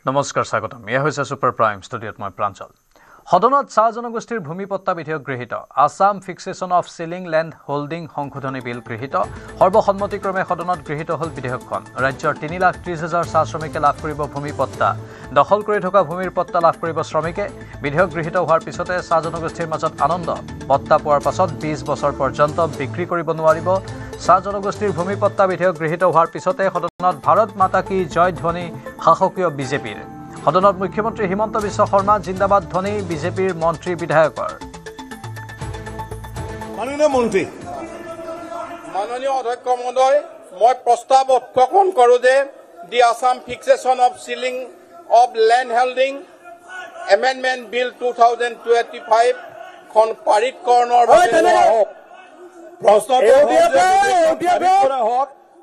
নমস্কাৰ স্বাগতম এয়া হৈছে সুপাৰ প্ৰাইম ষ্টুডিঅ'ত মই প্ৰাঞ্জল সদনত চাহ জনগোষ্ঠীৰ ভূমিপট্টা বিধেয়ক গৃহীত Assam fixation of ceiling land holding সংশোধনী বিল গৃহীত সৰ্বসন্মতিক্ৰমে সদনত গৃহীত হল বিধেয়কখন ৰাজ্যৰ 3,30,000 চাহ শ্ৰমিকে লাভ কৰিব ভূমিপট্টা দখল কৰি থকা ভূমিৰ পট্টা লাভ কৰিব শ্ৰমিকে বিধেয়ক গৃহীত হোৱাৰ পিছতে চাহ জনগোষ্ঠীৰ মাজত আনন্দ পট্টা পোৱাৰ পাছত 20 বছৰ পৰ্যন্ত বিক্ৰী কৰিব নোৱাৰিব চাহ জনগোষ্ঠীৰ ভূমিপট্টা বিধেয়ক গৃহীত হোৱাৰ পিছতে সদনত ভাৰত মাতা কি জয় ধ্বনি শাসকীয় বিজেপিৰ সদনত মুখ্যমন্ত্ৰী হিমন্ত বিশ্ব শৰ্মা জিন্দাবাদ ধ্বনি বিজেপিৰ মন্ত্ৰী বিধায়কৰ মাননীয় অধ্যক্ষ মহোদয় মই প্ৰস্তাৱ উত্থাপন কৰোঁ যে the Assam fixation of ceiling of land holding amendment bill 2025 খন পাৰিতকৰণৰ বাবে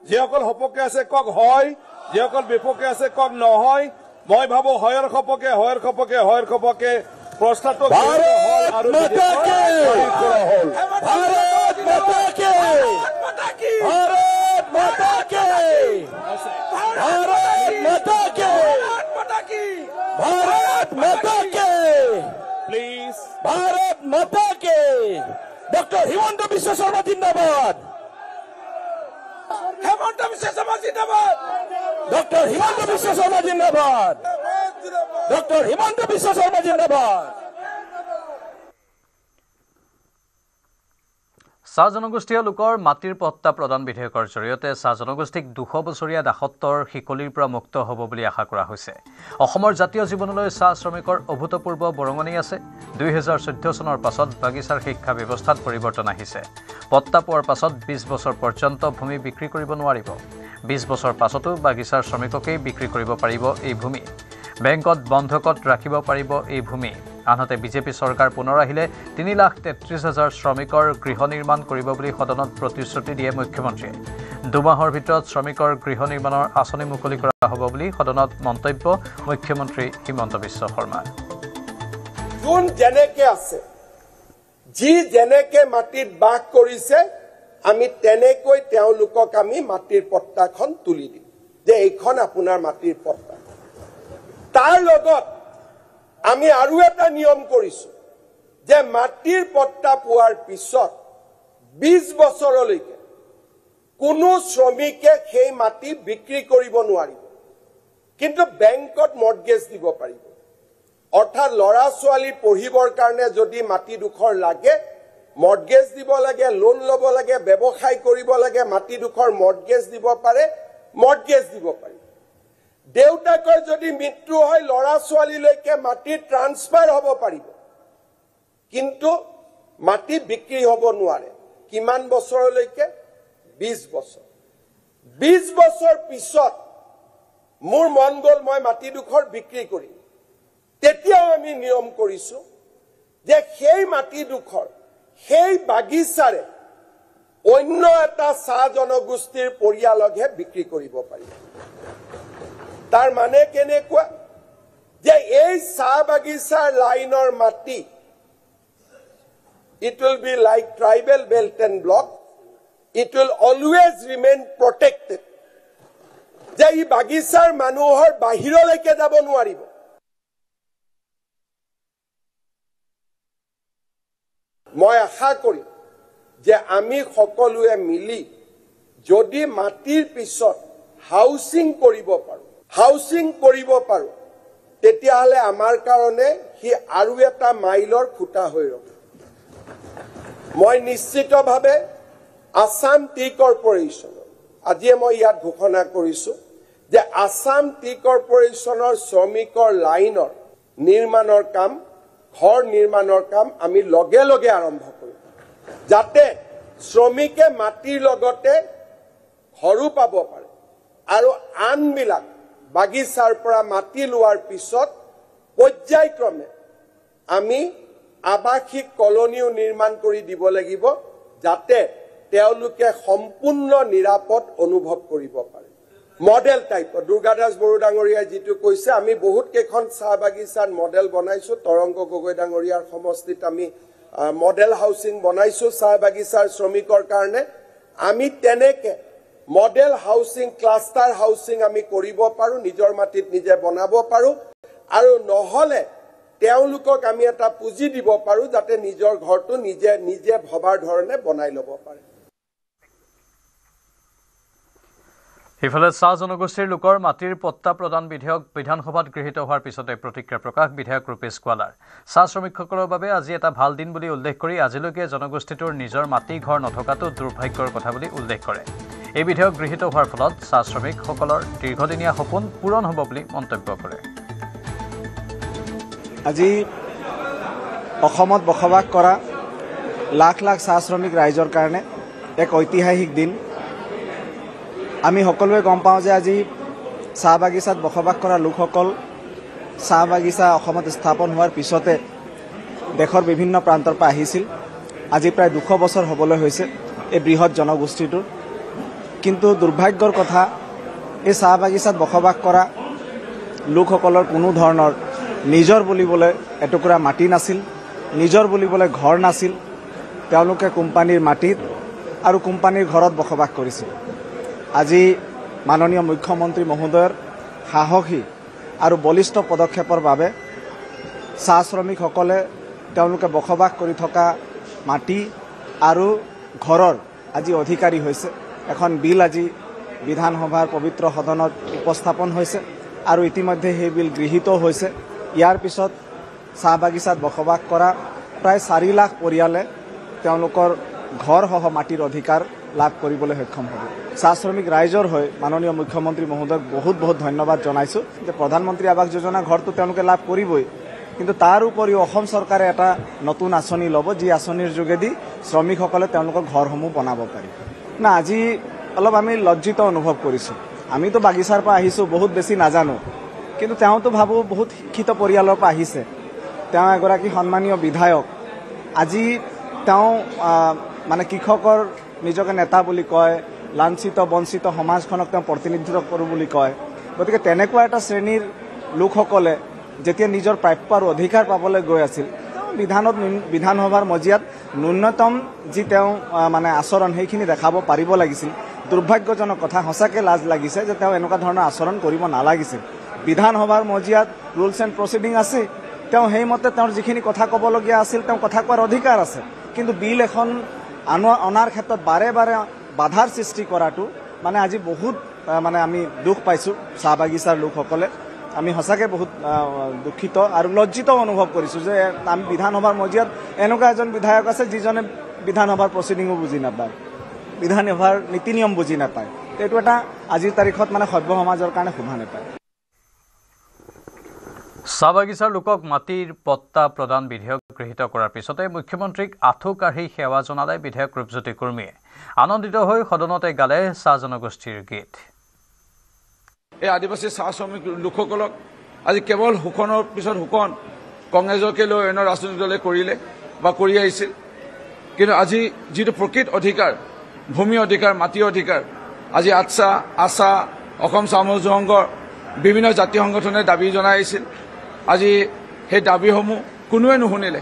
যিসকল সপক্ষে আছে কক হয় যিসকল বিপক্ষে আছে কক নহয় মই ভাবো হয়ৰ খপকে প্ৰস্তাৱটো भारत माता के डॉक्टर हिमंत बिश्व शर्मा जिंदाबाद হেমন্ত বিশ্ব শৰ্মা জিন্দাবাদ डॉक्टर हिमंत बिश्व शर्मा जिंदाबाद डॉक्टर हिमंत बिश्व शर्मा जिंदाबाद চাহ জনগোষ্ঠীয় লোকৰ মাটিৰ পট্টা প্ৰদান বিধেয়কৰ জৰিয়তে চাহ জনগোষ্ঠীক 200 বছৰীয়া দাসত্বৰ শিকলিৰ পৰা মুক্ত হ'ব বুলি আশা কৰা হৈছে অসমৰ জাতীয় জীৱনলৈ চাহ শ্ৰমিকৰ অভূতপূৰ্ব বৰঙণি আছে 2014 চনৰ পাছত বাগিচাৰ শিক্ষা ব্যৱস্থাত পৰিৱৰ্তন আহিছে পট্টা পোৱাৰ পাছত 20 বছৰ পৰ্যন্ত ভূমি বিক্ৰী কৰিব নোৱাৰিব 20 বছৰ পাছতো বাগিচাৰ শ্ৰমিককেই বিক্ৰী কৰিব পাৰিব এই ভূমি বেংকত বন্ধকত ৰাখিব পাৰিব এই ভূমি আনহাতে বিজেপি চৰকাৰ পুনৰ আহিলে 3,33,000 শ্ৰমিকৰ গৃহ নিৰ্মাণ কৰিব বুলি সদনত প্ৰতিশ্ৰুতি দিয়ে মুখ্যমন্ত্ৰীয়ে দুমাহৰ ভিতৰত শ্ৰমিকৰ গৃহ নিৰ্মাণৰ আঁচনি মুকলি কৰা হ'ব বুলি সদনত মন্তব্য মুখ্যমন্ত্ৰী হিমন্ত বিশ্ব শৰ্মা যোন যেনেকে আছে যি যেনেকে মাটিত বাস কৰিছে আমি তেনেকৈ তেওঁলোকক আমি মাটিৰ পট্টাখন তুলি দিম যে এইখন আপোনাৰ মাটিৰ পট্টা তাৰ লগত আমি আৰু এটা নিয়ম কৰিছো যে মাটিৰ পট্টা পোৱাৰ পিছত 20 বছৰলৈকে কোনো শ্ৰমিকে সেই মাটি বিক্ৰী কৰিব নোৱাৰিব কিন্তু বেংকত মৰ্টগেজ দিব পাৰিব অৰ্থাৎ লৰা ছোৱালী পঢ়িবৰ কাৰণে যদি মাটি দুখৰ লাগে মৰ্টগেজ দিব লাগে লোন ল'ব লাগে ব্যৱসায় কৰিব লাগে মাটি দুখৰ মৰ্টগেজ দিব পাৰে মৰ্টগেজ দিব পাৰে দেউতাকৰ যদি মৃত্যু হয় লৰা ছোৱালীলৈকে মাটি ট্ৰান্সফাৰ হ'ব পাৰিব কিন্তু মাটি বিক্ৰী হ'ব নোৱাৰে কিমান বছৰলৈকে 20 বছৰ 20 বছৰ পিছত মোৰ মন গল মই মাটি দুখৰ বিক্ৰী কৰিম তেতিয়াও আমি নিয়ম কৰিছো যে সেই মাটি দুখৰ সেই বাগিচাৰে অন্য এটা চাহ জনগোষ্ঠীৰ পৰিয়ালকহে বিক্ৰী কৰিব পাৰিব তাৰ মানে কেনেকুৱা যে এই চাহ বাগিচাৰ লাইনৰ মাটি it will be like tribal belt and block it will always remain protected যে এই বাগিচাৰ মানুহৰ বাহিৰলৈকে যাব নোৱাৰিব মই আশা কৰিম যে আমি সকলোৱে মিলি যদি মাটিৰ পিছত হাউচিং কৰিব পাৰো তেতিয়াহলে আমাৰ কাৰণে হি আৰু এটা মাইলৰ খুঁটা হৈ ৰব মই নিশ্চিতভাৱে আসাম টি কৰ্পোৰেচন আজি মই ইয়াত ঘোষণা কৰিছো যে আসাম টি কৰ্পোৰেচনৰ শ্ৰমিকৰ লাইনৰ নিৰ্মাণৰ কাম ঘৰ নিৰ্মাণৰ কাম আমি লগে লগে আৰম্ভ কৰিম যাতে শ্ৰমিকে মাটিৰ লগতে ঘৰো পাব পাৰে আৰু আনবিলাক বাগিচাৰ পৰা মাটি লোৱাৰ পিছত পৰ্যায়ক্ৰমে আমি আবাসিক কলনীও নিৰ্মাণ কৰি দিব লাগিব যাতে তেওঁলোকে সম্পূৰ্ণ নিৰাপদ অনুভৱ কৰিব পাৰে মডেল টাইপ দুৰ্গাদাস বড়ো ডাঙৰীয়াই যেটো কৈছে আমি বহুত কেখন চাহ বাগিচাৰ মডেল বনাইছো তৰংগ গগৈ ডাঙৰীয়াৰ সমষ্টিত আমি মডেল হাউচিং বনাইছো চাহ বাগিচাৰ শ্ৰমিকৰ কাৰণে আমি তেনেকে মডেল হাউচিং ক্লাষ্টাৰ হাউচিং আমি কৰিব পাৰোঁ নিজৰ মাটিত নিজে বনাব পাৰোঁ আৰু নহলে তেওঁলোকক আমি এটা পুঁজি দিব পাৰোঁ যাতে নিজৰ ঘৰটো নিজে নিজে ভবাৰ ধৰণে বনাই ল'ব পাৰে ইফালে চাহ জনগোষ্ঠীৰ লোকৰ মাটিৰ পট্টা প্ৰদান বিধেয়ক বিধানসভাত গৃহীত হোৱাৰ পিছতে প্ৰতিক্ৰিয়া প্ৰকাশ বিধায়ক ৰূপেশ কোৱালাৰ চাহ শ্ৰমিকসকলৰ বাবে আজি এটা ভাল দিন বুলি উল্লেখ কৰি আজিলৈকে জনগোষ্ঠীটোৰ নিজৰ মাটি ঘৰ নথকাটো দুৰ্ভাগ্যৰ কথা বুলি উল্লেখ কৰে এই বিধেয়ক গৃহীত হোৱাৰ ফলত চাহ শ্ৰমিকসকলৰ দীৰ্ঘদিনীয়া সপোন পূৰণ হ'ব বুলি মন্তব্য কৰে আজি অসমত বসবাস কৰা লাখ লাখ চাহ শ্ৰমিক ৰাইজৰ কাৰণে এক ঐতিহাসিক দিন আমি সকলোৱে গম পাওঁ যে আজি চাহ বাগিচাত বসবাস কৰা লোকসকল চাহ বাগিচা অসমত স্থাপন হোৱাৰ পিছতে দেশৰ বিভিন্ন প্ৰান্তৰ পৰা আহিছিল আজি প্ৰায় 200 বছৰ হ'বলৈ হৈছে এই বৃহৎ জনগোষ্ঠীটোৰ কিন্তু দুৰ্ভাগ্যৰ কথা এই চাহ বাগিচাত বসবাস কৰা লোকসকলৰ কোনো ধৰণৰ নিজৰ বুলিবলৈ এটুকুৰা মাটি নাছিল নিজৰ বুলিবলৈ ঘৰ নাছিল তেওঁলোকে কোম্পানীৰ মাটিত আৰু কোম্পানীৰ ঘৰত বসবাস কৰিছিল আজি মাননীয় মুখ্যমন্ত্ৰী মহোদয়ৰ সাহসী আৰু বলিষ্ঠ পদক্ষেপৰ বাবে চাহ শ্ৰমিকসকলে তেওঁলোকে বসবাস কৰি থকা মাটি আৰু ঘৰৰ আজি অধিকাৰী হৈছে এখন বিল আজি বিধানসভাৰ পবিত্ৰ সদনত উপস্থাপন হৈছে আৰু ইতিমধ্যে সেই বিল গৃহীত হৈছে ইয়াৰ পিছত চাহ বাগিচাত বসবাস কৰা প্ৰায় 4 লাখ পৰিয়ালে তেওঁলোকৰ ঘৰসহ মাটিৰ অধিকাৰ লাভ কৰিবলৈ সক্ষম হ'ব চাহ শ্ৰমিক ৰাইজৰ হৈ মাননীয় মুখ্যমন্ত্ৰী মহোদয়ক বহুত বহুত ধন্যবাদ জনাইছোঁ যে প্ৰধানমন্ত্ৰী আৱাস যোজনা ঘৰটো তেওঁলোকে লাভ কৰিবই কিন্তু তাৰ উপৰিও অসম চৰকাৰে এটা নতুন আঁচনি ল'ব যি আঁচনিৰ যোগেদি শ্ৰমিকসকলে তেওঁলোকৰ ঘৰসমূহ বনাব পাৰিব না আজি অলপ আমি লজ্জিত অনুভৱ কৰিছোঁ আমিতো বাগিচাৰ পৰা আহিছোঁ বহুত বেছি নাজানো কিন্তু তেওঁতো ভাবোঁ বহুত শিক্ষিত পৰিয়ালৰ পৰা আহিছে তেওঁ এগৰাকী সন্মানীয় বিধায়ক আজি তেওঁ মানে কৃষকৰ নিজকে নেতা বুলি কয় লাঞ্ছিত বঞ্চিত সমাজখনক তেওঁ প্ৰতিনিধিত্ব কৰোঁ বুলি কয় গতিকে তেনেকুৱা এটা শ্ৰেণীৰ লোকসকলে যেতিয়া নিজৰ প্ৰাপ্য আৰু অধিকাৰ পাবলৈ গৈ আছিল বিধানসভাৰ মজিয়াত ন্যূনতম যি তেওঁ মানে আচৰণ সেইখিনি দেখাব পাৰিব লাগিছিল দুৰ্ভাগ্যজনক কথা সঁচাকৈ লাজ লাগিছে যে তেওঁ এনেকুৱা ধৰণৰ আচৰণ কৰিব নালাগিছিল বিধানসভাৰ মজিয়াত ৰুলছ এণ্ড প্ৰচিডিং আছে তেওঁ সেইমতে তেওঁৰ যিখিনি কথা ক'বলগীয়া আছিল তেওঁ কথা কোৱাৰ অধিকাৰ আছে কিন্তু বিল এখন অনাৰ ক্ষেত্ৰত বাৰে বাৰে বাধাৰ সৃষ্টি কৰাটো মানে আজি বহুত মানে আমি দুখ পাইছোঁ চাহ বাগিচাৰ লোকসকলে আমি সঁচাকৈ বহুত দুখিত আৰু লজ্জিত অনুভৱ কৰিছোঁ যে আমি বিধানসভাৰ মজিয়াত এনেকুৱা এজন বিধায়ক আছে যিজনে বিধানসভাৰ প্ৰচিডিঙো বুজি নাপায় বিধানসভাৰ নীতি নিয়ম বুজি নাপায় এইটো এটা আজিৰ তাৰিখত মানে সভ্য সমাজৰ কাৰণে শোভা নাপায় চাহ বাগিচাৰ লোকক মাটিৰ পট্টা প্ৰদান বিধেয়ক গৃহীত কৰাৰ পিছতে মুখ্যমন্ত্ৰীক আঁঠু কাঢ়ি সেৱা জনালে বিধায়ক ৰূপজ্যোতি কুৰ্মীয়ে আনন্দিত হৈ সদনতে গালে চাহ জনগোষ্ঠীৰ গীত এই আদিবাসী চাহ শ্ৰমিক লোকসকলক আজি কেৱল শোষণৰ পিছত শোষণ কংগ্ৰেছকে লৈ অন্য ৰাজনৈতিক দলে কৰিলে বা কৰি আহিছিল কিন্তু আজি যিটো প্ৰকৃত অধিকাৰ ভূমি অধিকাৰ মাটি অধিকাৰ আজি আছা অসম চাহ মজদুৰ সংঘৰ বিভিন্ন জাতীয় সংগঠনে দাবী জনাই আহিছিল আজি সেই দাবীসমূহ কোনোৱে নুশুনিলে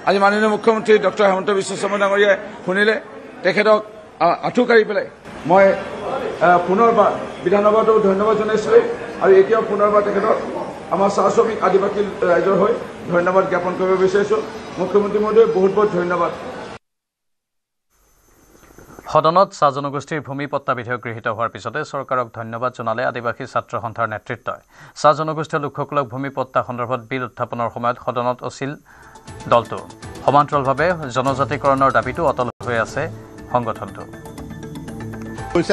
আজি মাননীয় মুখ্যমন্ত্ৰী ডক্টৰ হিমন্ত বিশ্ব শৰ্মা ডাঙৰীয়াই শুনিলে তেখেতক আঁঠু কাঢ়ি পেলাই মই পুনৰবাৰ বিধানসভাতো ধন্যবাদ জনাইছোঁ আৰু এতিয়াও পুনৰবাৰ তেখেতক আমাৰ চাহ শ্ৰমিক আদিবাসী ৰাইজৰ হৈ ধন্যবাদ জ্ঞাপন কৰিব বিচাৰিছোঁ মুখ্যমন্ত্ৰী মহোদয় বহুত বহুত ধন্যবাদ সদনত চাহ জনগোষ্ঠীৰ ভূমি পট্টা বিধেয়ক গৃহীত হোৱাৰ পিছতে চৰকাৰক ধন্যবাদ জনালে আদিবাসী ছাত্ৰ সন্থাৰ নেতৃত্বই চাহ জনগোষ্ঠীয় লোকসকলক ভূমি পট্টা সন্দৰ্ভত বিল উত্থাপনৰ সময়ত সদনত আছিল দলটো সমান্তৰালভাৱে জনজাতিকৰণৰ দাবীটো অটল হৈ আছে সংগঠনটো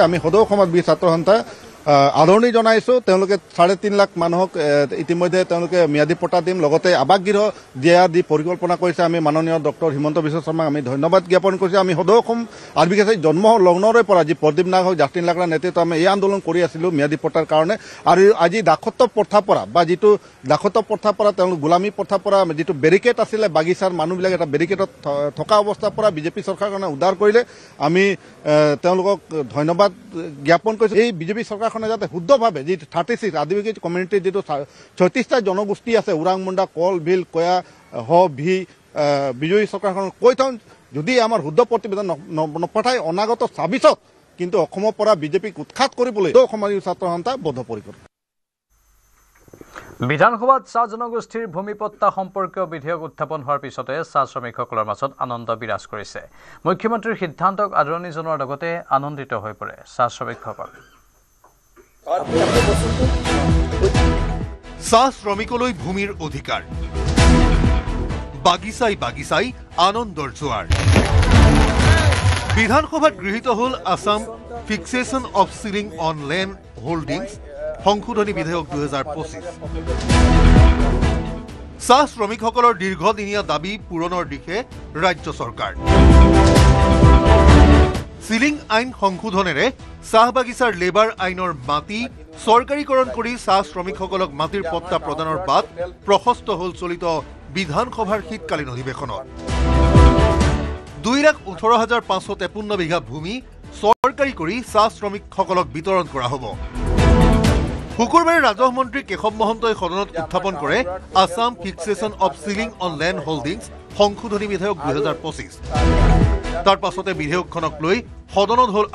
আমি সদৌ অসমত বীৰ ছাত্ৰ সন্থা আদৰণি জনাইছোঁ তেওঁলোকে 3.5 লাখ মানুহক ইতিমধ্যে তেওঁলোকে ম্যাদী পট্টা দিম লগতে আৱাস গৃহ দিয়া দি পৰিকল্পনা কৰিছে আমি মাননীয় ডক্টৰ হিমন্ত বিশ্ব শৰ্মাক আমি ধন্যবাদ জ্ঞাপন কৰিছোঁ আমি সদৌ অসম আদিবাসী জন্ম লগ্নৰে পৰা যি প্ৰদীপ নাগ হওক জাষ্টিন লাকৰাৰ নেতৃত্বত আমি এই আন্দোলন কৰি আছিলোঁ ম্যাদী পট্টাৰ কাৰণে আৰু আজি দাসত্ব প্ৰথাৰ পৰা বা যিটো দাসত্ব প্ৰথাৰ পৰা তেওঁলোক গোলামী প্ৰথাৰ পৰা যিটো বেৰিকেড আছিলে বাগিচাৰ মানুহবিলাক এটা বেৰিকেডত থকা অৱস্থাৰ পৰা বিজেপি চৰকাৰখনে উদ্ধাৰ কৰিলে আমি তেওঁলোকক ধন্যবাদ জ্ঞাপন কৰিছোঁ এই বিজেপি চৰকাৰখনে যাতে শুদ্ধভাৱে যি 36 আদিবাসী কমিউনিটিৰ যিটো 36টা জনগোষ্ঠী আছে ওৰাং মুণ্ডা কল ভিল কয়া ভি বিজয়ী চৰকাৰখনক কৈ থওঁ যদি আমাৰ শুদ্ধ প্ৰতিবেদন নপঠাই অনাগত 26ত কিন্তু অসমৰ পৰা বিজেপিক উৎখাত কৰিবলৈ সমাজী ছাত্ৰ সন্থা বদ্ধপৰিকৰ। বিধানসভাত চাহ জনগোষ্ঠীৰ ভূমিপট্টা সম্পৰ্কীয় বিধেয়ক উত্থাপন হোৱাৰ পিছতে চাহ শ্ৰমিকসকলৰ মাজত আনন্দ বিৰাজ কৰিছে। মুখ্যমন্ত্ৰীৰ সিদ্ধান্তক আদৰণি জনোৱাৰ লগতে আনন্দিত হৈ পৰে চাহ শ্ৰমিকসকল। চাহ শ্ৰমিকলৈ ভূমিৰ অধিকাৰ, বাগিচাই বাগিচাই আনন্দৰ জোৱাৰ। বিধানসভাত গৃহীত হ'ল Assam fixation of ceiling on land holdings সংশোধনী বিধেয়ক 2025। চাহ শ্ৰমিকসকলৰ দীৰ্ঘদিনীয়া দাবী পূৰণৰ দিশে ৰাজ্য চৰকাৰ। চিলিং আইন সংশোধনেৰে চাহ বাগিচাৰ লেবাৰ আইনৰ মাটি চৰকাৰীকৰণ কৰি চাহ শ্ৰমিকসকলক মাটিৰ পট্টা প্ৰদানৰ বাট প্ৰশস্ত হ'ল চলিত বিধানসভাৰ শীতকালীন অধিৱেশনত। 2,18,553 বিঘা ভূমি চৰকাৰী কৰি চাহ শ্ৰমিকসকলক বিতৰণ কৰা হ'ব। শুকুৰবাৰে ৰাজহ মন্ত্ৰী কেশৱ মহন্তই সদনত উত্থাপন কৰে Assam fixation of ceiling on land holdings সংশোধনী বিধেয়ক 2025। তাৰ পাছতে বিধেয়কখনক লৈ সদনত হ'ল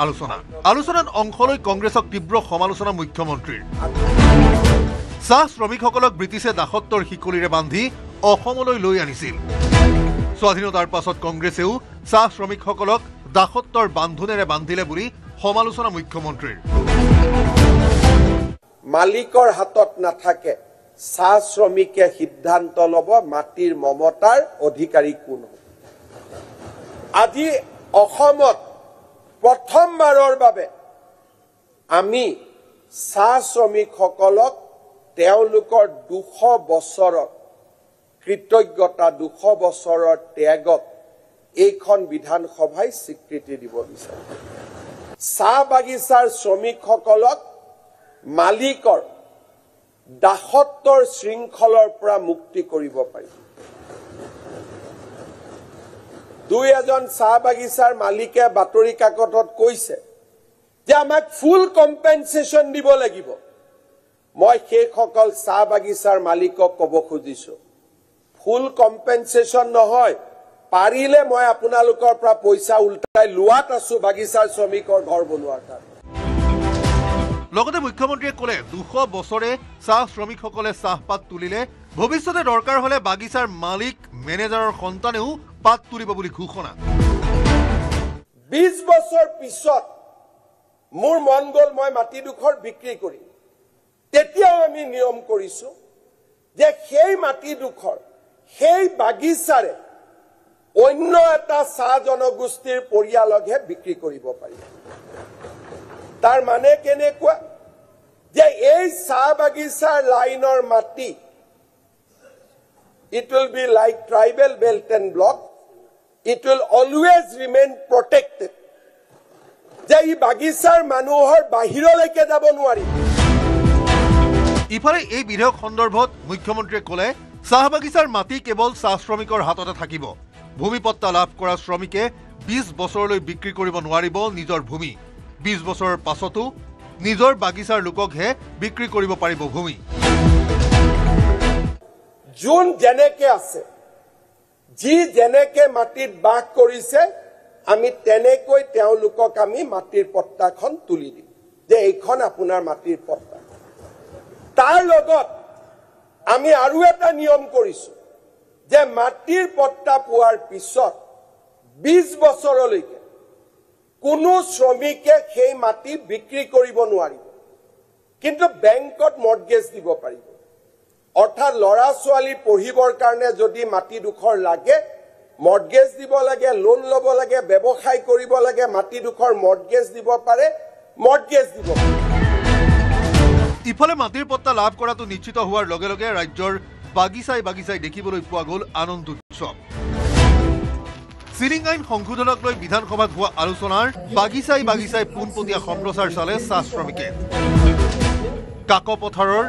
আলোচনাত অংশ লৈ কংগ্ৰেছক তীব্ৰ সমালোচনা মুখ্যমন্ত্ৰীৰ। চাহ শ্ৰমিকসকলক ব্ৰিটিছে দাসত্বৰ শিকলিৰে বান্ধি অসমলৈ লৈ আনিছিল। স্বাধীনতাৰ পাছত কংগ্ৰেছেও চাহ শ্ৰমিকসকলক দাসত্বৰ বান্ধোনেৰে বান্ধিলে বুলি সমালোচনা মুখ্যমন্ত্ৰীৰ। মালিকৰ হাতত নাথাকে, চাহ শ্ৰমিকে সিদ্ধান্ত ল'ব মাটিৰ মমতাৰ অধিকাৰী কোন হ'ব। আজি অসমত প্ৰথমবাৰৰ বাবে আমি চাহ শ্ৰমিকসকলক তেওঁলোকৰ 200 বছৰৰ কৃতজ্ঞতা, 200 বছৰৰ ত্যাগক এইখন বিধানসভাই স্বীকৃতি দিব বিচাৰে। চাহ বাগিচাৰ শ্ৰমিকসকলক মালিকৰ দাসত্বৰ শৃংখলৰ পৰা মুক্তি কৰিব পাৰি। দুই এজন চাহ বাগিচাৰ মালিকে বাতৰি কাকতত কৈছে যে আমাক ফুল কম্পেনচেশ্যন দিব লাগিব। মই সেইসকল চাহ বাগিচাৰ মালিকক ক'ব খুজিছো, ফুল কম্পেনচেশ্যন নহয়, পাৰিলে মই আপোনালোকৰ পৰা পইচা উল্টাই লোৱাত আছো বাগিচাৰ শ্ৰমিকৰ ঘৰ বনোৱাৰ কাৰণে। লগতে মুখ্যমন্ত্ৰীয়ে ক'লে 200 বছৰে চাহ শ্ৰমিকসকলে চাহপাত তুলিলে ভৱিষ্যতে দৰকাৰ হ'লে বাগিচাৰ মালিক মেনেজাৰৰ সন্তানেও পাত তুলিব বুলি ঘোষণা। 20 বছৰ পিছত মোৰ মন গ'ল মই মাটিডোখৰ বিক্ৰী কৰিম, তেতিয়াও আমি নিয়ম কৰিছো যে সেই মাটিডোখৰ সেই বাগিচাৰে অন্য এটা চাহ জনগোষ্ঠীৰ পৰিয়ালকহে বিক্ৰী কৰিব পাৰিব। তাৰ মানে কেনেকুৱা যে এই চাহ বাগিচাৰ লাইনৰ মাটি it will be like tribal belt and block, it will always remain protected, যে এই বাগিচাৰ মানুহৰ বাহিৰলৈকে যাব নোৱাৰি। ইফালে এই বিধেয়ক সন্দৰ্ভত মুখ্যমন্ত্ৰীয়ে ক'লে চাহ বাগিচাৰ মাটি কেৱল চাহ শ্ৰমিকৰ হাততে থাকিব। ভূমিপট্টা লাভ কৰা শ্ৰমিকে 20 বছৰলৈ বিক্ৰী কৰিব নোৱাৰিব নিজৰ ভূমি। 20 বছৰৰ পাছতো নিজৰ বাগিচাৰ লোককহে বিক্ৰী কৰিব পাৰিব ভূমি। যোন যেনেকে আছে, যি যেনেকে মাটিত বাস কৰিছে, আমি তেনেকৈ তেওঁলোকক আমি মাটিৰ পট্টাখন তুলি দিম যে এইখন আপোনাৰ মাটিৰ পট্টা। তাৰ লগত আমি আৰু এটা নিয়ম কৰিছো যে মাটিৰ পট্টা পোৱাৰ পিছত 20 বছৰলৈকে কোনো শ্ৰমিকে সেই মাটি বিক্ৰী কৰিব নোৱাৰিব, কিন্তু বেংকত মৰ্টগেজ দিব পাৰিব। অৰ্থাৎ ল'ৰা ছোৱালী পঢ়িবৰ কাৰণে যদি মাটিডোখৰ লাগে, মৰ্টগেজ দিব লাগে, লোন ল'ব লাগে, ব্যৱসায় কৰিব লাগে, মাটিডোখৰ মৰ্টগেজ দিব পাৰে, মৰ্টগেজ দিব পাৰে। ইফালে মাটিৰ পট্টা লাভ কৰাটো নিশ্চিত হোৱাৰ লগে লগে ৰাজ্যৰ বাগিচাই বাগিচাই দেখিবলৈ পোৱা গ'ল আনন্দ উৎসৱ। চিলিং আইন সংশোধনক লৈ বিধানসভাত হোৱা আলোচনাৰ বাগিচাই বাগিচাই পোনপটীয়া সম্প্ৰচাৰ চালে চাহ শ্ৰমিকে। কাকপথাৰৰ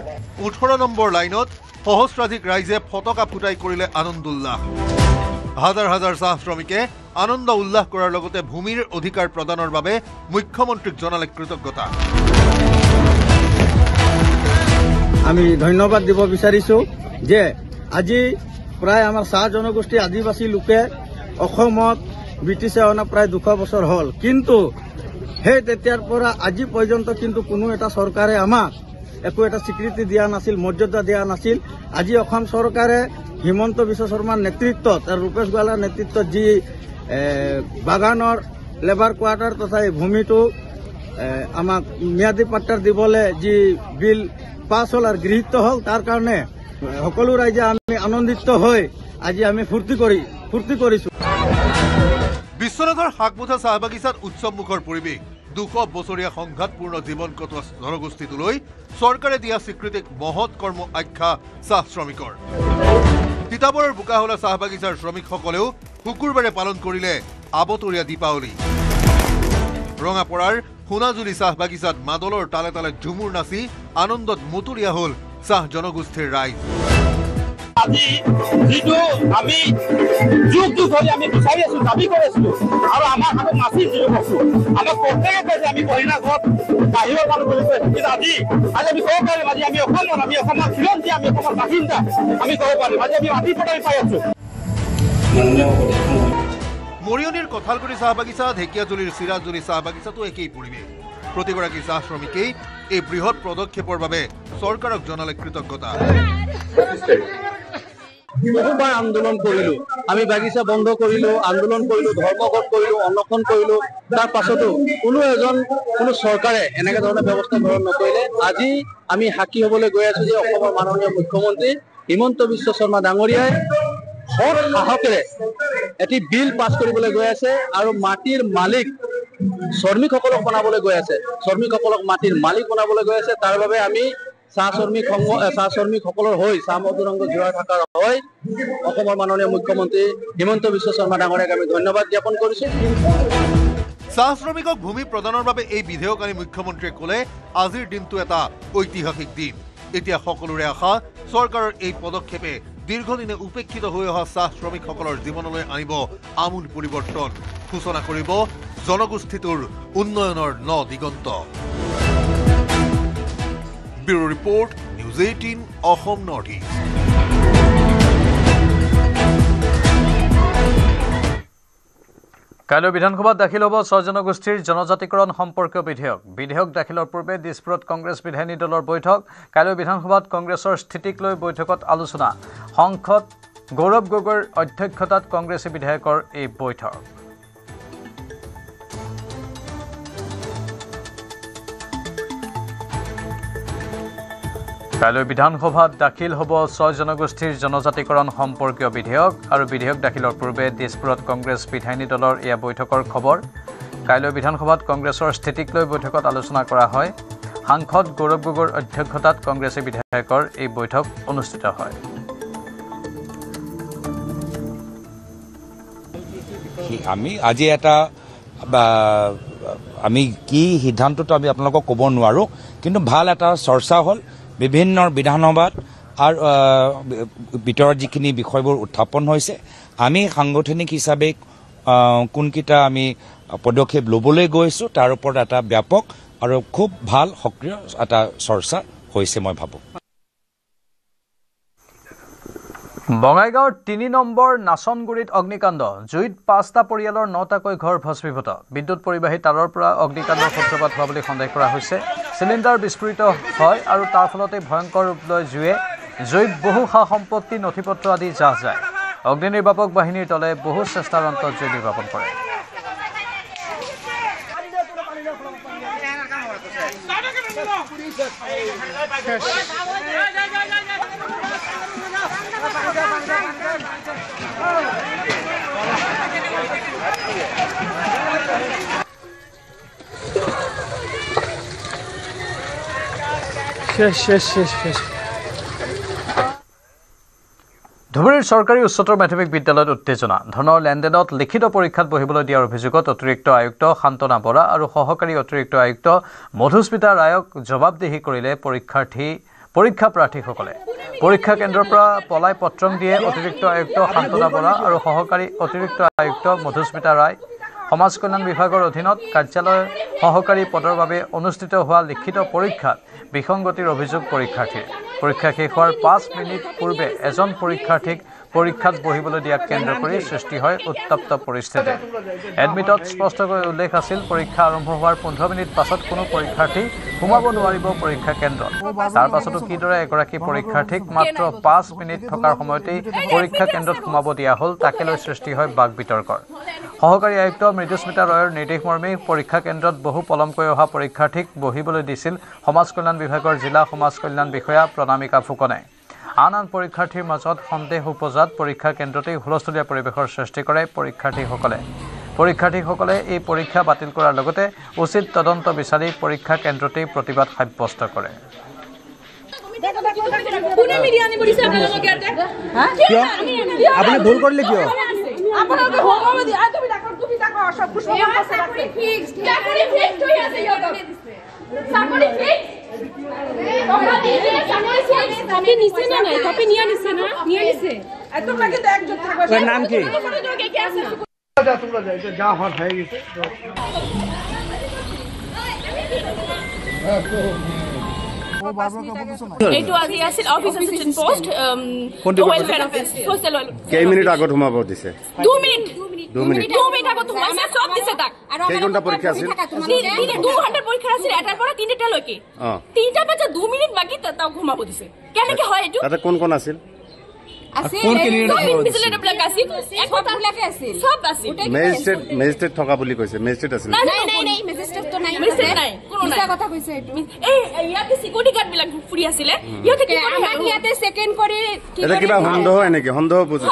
18 নম্বৰ লাইনত সহস্ৰাধিক ৰাইজে ফটকা ফুটাই কৰিলে আনন্দ উল্লাস। হাজাৰ হাজাৰ চাহ শ্ৰমিকে আনন্দ উল্লাস কৰাৰ লগতে ভূমিৰ অধিকাৰ প্ৰদানৰ বাবে মুখ্যমন্ত্ৰীক জনালে কৃতজ্ঞতা। আমি ধন্যবাদ দিব বিচাৰিছো যে আজি প্ৰায় আমাৰ চাহ জনগোষ্ঠী আদিবাসী লোকে অসমত ব্ৰিটিছে অনা প্ৰায় 200 বছৰ হ'ল, কিন্তু সেই তেতিয়াৰ পৰা আজি পৰ্যন্ত কিন্তু কোনো এটা চৰকাৰে আমাক একো এটা স্বীকৃতি দিয়া নাছিল, মৰ্যাদা দিয়া নাছিল। আজি অসম চৰকাৰে হিমন্ত বিশ্ব শৰ্মাৰ নেতৃত্বত আৰু ৰূপেশ গোৱালাৰ নেতৃত্বত যি বাগানৰ লেবাৰ কোৱাৰ্টাৰ তথা এই ভূমিটো আমাক ম্যাদী পাট্টাৰ দিবলৈ যি বিল পাছ হ'ল আৰু গৃহীত হ'ল, তাৰ কাৰণে সকলো ৰাইজে আমি আনন্দিত হৈ আজি আমি ফূৰ্তি কৰিছোঁ। বিশ্বনাথৰ শাকমুঠা চাহ বাগিচাত উৎসৱমুখৰ পৰিৱেশ। 200 বছৰীয়া সংঘাতপূৰ্ণ জীৱন কটোৱা জনগোষ্ঠীটোলৈ চৰকাৰে দিয়া স্বীকৃতিক মহৎ কৰ্ম আখ্যা চাহ শ্ৰমিকৰ। তিতাবৰৰ বোকাহোলা চাহ বাগিচাৰ শ্ৰমিকসকলেও শুকুৰবাৰে পালন কৰিলে আবতৰীয়া দীপাৱলী। ৰঙাপৰাৰ সোণাজুলি চাহ বাগিচাত মাদলৰ তালে তালে ঝুমুৰ নাচি আনন্দত মতুলীয়া হ'ল চাহ জনগোষ্ঠীৰ ৰাইজ। আজি যিটো আমি যুগ ধৰি আমি বিচাৰি আছো, দাবী কৰিছিলো, আৰু আমাৰ হাতত নাছিল যিটো বস্তু আমাক প্ৰত্যেকে কৈছে আমি কইনা ঘৰত বাহিৰৰ মানুহ বুলি কৈছে, কিন্তু আজি আমি ক'ব পাৰিম আজি আমি অসমৰ খিলঞ্জী, আমি অসমৰ বাসিন্দা, আমি ক'ব পাৰিম আজি আমি মাটিৰ পৰা পাই আছো। মৰিয়নিৰ কঁঠালগুৰি চাহ বাগিচা, ঢেকিয়াজুলিৰ চিৰাজুলি চাহ বাগিচাতো একেই পৰিৱেশ। প্ৰতিগৰাকী চাহ শ্ৰমিকেই এই বৃহৎ পদক্ষেপৰ বাবে চৰকাৰক জনালে কৃতজ্ঞতা। বহুবাৰ আন্দোলন কৰিলো, আমি বাগিচা বন্ধ কৰিলো, আন্দোলন কৰিলো, ধৰ্মঘট কৰিলো, অনশন কৰিলো, তাৰ পাছতো কোনো চৰকাৰে এনেকে ধৰণৰ ব্যৱস্থা গ্ৰহণ নকৰিলে। আজি আমি সাক্ষী হবলৈ গৈ আছো যে অসমৰ মাননীয় মুখ্যমন্ত্ৰী হিমন্ত বিশ্ব শৰ্মা ডাঙৰীয়াই সৎ সাহসেৰে এটি বিল পাছ কৰিবলৈ গৈ আছে আৰু মাটিৰ মালিক শ্ৰমিকসকলক বনাবলৈ গৈ আছে, শ্ৰমিকসকলক মাটিৰ মালিক বনাবলৈ গৈ আছে। তাৰ বাবে আমি চাহ শ্ৰমিকসকলৰ হৈ চাহ মজদুৰ সংঘ জোৰা থকাৰ হৈ অসমৰ মাননীয় মুখ্যমন্ত্ৰী হিমন্ত বিশ্ব শৰ্মা ডাঙৰীয়াক আমি ধন্যবাদ জ্ঞাপন কৰিছো। চাহ শ্ৰমিকক ভূমি প্ৰদানৰ বাবে এই বিধেয়ক আনি মুখ্যমন্ত্ৰীয়ে ক'লে আজিৰ দিনটো এটা ঐতিহাসিক দিন। এতিয়া সকলোৰে আশা চৰকাৰৰ এই পদক্ষেপে দীৰ্ঘদিনে উপেক্ষিত হৈ অহা চাহ শ্ৰমিকসকলৰ জীৱনলৈ আনিব আমূল পৰিৱৰ্তন, সূচনা কৰিব জনগোষ্ঠীটোৰ উন্নয়নৰ ন দিগন্ত। Bureau report, news 18 Assam north east. কাইলৈ বিধানসভাত দাখিল হ'ব 6 জনগোষ্ঠীৰ জনজাতিকৰণ সম্পৰ্কীয় বিধেয়ক। বিধেয়ক দাখিলৰ পূৰ্বে দিছপুৰত কংগ্ৰেছ বিধায়িনী দলৰ বৈঠক। কাইলৈ বিধানসভাত কংগ্ৰেছৰ স্থিতিক লৈ বৈঠকত আলোচনা। সংসদ গৌৰৱ গগৈৰ অধ্যক্ষতাত কংগ্ৰেছী বিধায়কৰ এই বৈঠক। কাইলৈ বিধানসভাত দাখিল হ'ব 6 জনগোষ্ঠীৰ জনজাতিকৰণ সম্পৰ্কীয় বিধেয়ক আৰু বিধেয়ক দাখিলৰ পূৰ্বে দিছপুৰত কংগ্ৰেছ বিধায়িনী দলৰ এয়া বৈঠকৰ খবৰ। কাইলৈ বিধানসভাত কংগ্ৰেছৰ স্থিতিক লৈ বৈঠকত আলোচনা কৰা হয়। সাংসদ গৌৰৱ গগৈৰ অধ্যক্ষতাত কংগ্ৰেছী বিধায়কৰ এই বৈঠক অনুষ্ঠিত হয়। আমি আজি এটা আমি কি সিদ্ধান্তটো আমি আপোনালোকক ক'ব নোৱাৰোঁ, কিন্তু ভাল এটা চৰ্চা হ'ল বিভিন্ন বিধানসভাত আৰু ভিতৰত যিখিনি বিষয়বোৰ উত্থাপন হৈছে। আমি সাংগঠনিক হিচাপে কোনকেইটা আমি পদক্ষেপ ল'বলৈ গৈছোঁ তাৰ ওপৰত এটা ব্যাপক আৰু খুব ভাল সক্ৰিয় এটা চৰ্চা হৈছে মই ভাবোঁ। বঙাইগাঁৱৰ 3 নম্বৰ নাচনগুৰিত অগ্নিকাণ্ড। জুইত 5টা পৰিয়ালৰ 9টাকৈ ঘৰ ভস্মীভূত। বিদ্যুৎ পৰিবাহী তাঁৰৰ পৰা অগ্নিকাণ্ডৰ সূত্ৰপাত হোৱা বুলি সন্দেহ কৰা হৈছে। চিলিণ্ডাৰ বিস্ফোৰিত হয় আৰু তাৰ ফলতে ভয়ংকৰ ৰূপ লয় জুইত বহু সা সম্পত্তি, নথিপত্ৰ আদি জাহ যায়। অগ্নি নিৰ্বাপক বাহিনীৰ দলে বহু চেষ্টাৰ অন্তত জুই নিৰ্বাপন কৰে। ধুবুৰীৰ চৰকাৰী উচ্চতৰ মাধ্যমিক বিদ্যালয়ত উত্তেজনা। ধনৰ লেনদেনত লিখিত পৰীক্ষাত বহিবলৈ দিয়াৰ অভিযোগত অতিৰিক্ত আয়ুক্ত শান্তনা বৰা আৰু সহকাৰী অতিৰিক্ত আয়ুক্ত মধুস্মিতা ৰায়ক জবাবদিহি কৰিলে পৰীক্ষা প্ৰাৰ্থীসকলে। পৰীক্ষা কেন্দ্ৰৰ পৰা পলাই পত্ৰং দিয়ে অতিৰিক্ত আয়ুক্ত শান্তনা বৰা আৰু সহকাৰী অতিৰিক্ত আয়ুক্ত মধুস্মিতা ৰায়। সমাজ কল্যাণ বিভাগৰ অধীনত কাৰ্যালয় সহকাৰী পদৰ বাবে অনুষ্ঠিত হোৱা লিখিত পৰীক্ষাত বিসংগতিৰ অভিযোগ পৰীক্ষাৰ্থীৰ। পৰীক্ষা শেষ হোৱাৰ 5 মিনিট পূৰ্বে এজন পৰীক্ষাৰ্থীক পৰীক্ষাত বহিবলৈ দিয়াক কেন্দ্ৰ কৰি সৃষ্টি হয় উত্তপ্ত পৰিস্থিতি। এডমিটত স্পষ্টকৈ উল্লেখ আছিল পৰীক্ষা আৰম্ভ হোৱাৰ 15 মিনিট পাছত কোনো পৰীক্ষাৰ্থী সোমাব নোৱাৰিব পৰীক্ষা কেন্দ্ৰত। তাৰ পাছতো কিদৰে এগৰাকী পৰীক্ষাৰ্থীক মাত্ৰ 5 মিনিট থকাৰ সময়তেই পৰীক্ষা কেন্দ্ৰত সোমাব দিয়া হ'ল তাকে লৈ সৃষ্টি হয় বাক বিতৰ্কৰ। সহকাৰী আয়ুক্ত মৃদুস্মিতা ৰয়ৰ নিৰ্দেশ মৰ্মে পৰীক্ষা কেন্দ্ৰত বহু পলমকৈ অহা পৰীক্ষাৰ্থীক বহিবলৈ দিছিল সমাজ কল্যাণ বিভাগৰ জিলা সমাজ কল্যাণ বিষয়া প্ৰণামিকা ফুকনে। আন পৰীক্ষাৰ্থীৰ মাজত সন্দেহ উপজাত পৰীক্ষা কেন্দ্ৰতেই হুলস্থুলীয়া পৰিৱেশৰ সৃষ্টি কৰে পৰীক্ষাৰ্থীসকলে এই পৰীক্ষা বাতিল কৰাৰ লগতে উচিত তদন্ত বিচাৰি পৰীক্ষা কেন্দ্ৰতেই প্ৰতিবাদ সাব্যস্ত কৰে। আপুনি ভুল কৰিলে কিয়? নাম কি? এইটো আজি আছিল office assistant post welfare office social welfare. কেই মিনিট আগত সোমাব দিছে? 2 মিনিট আগত সোমাইছে সব দিছে তাক। কেই ঘণ্টা পৰীক্ষা আছিল? 2 ঘণ্টা পৰীক্ষা আছিল এটাৰ পৰা 3টা লৈকে। 3টা বাজে 2 মিনিট বাকি তাক সোমাব দিছে। কেনেকে হয় এইটো? তাতে কোন কোন আছিল? মেজিষ্ট্ৰেট থকা বুলি কৈছে। মেজিষ্ট্ৰেট আছিল? কিবা সন্দেহ এনেকে সন্দেহ বুজে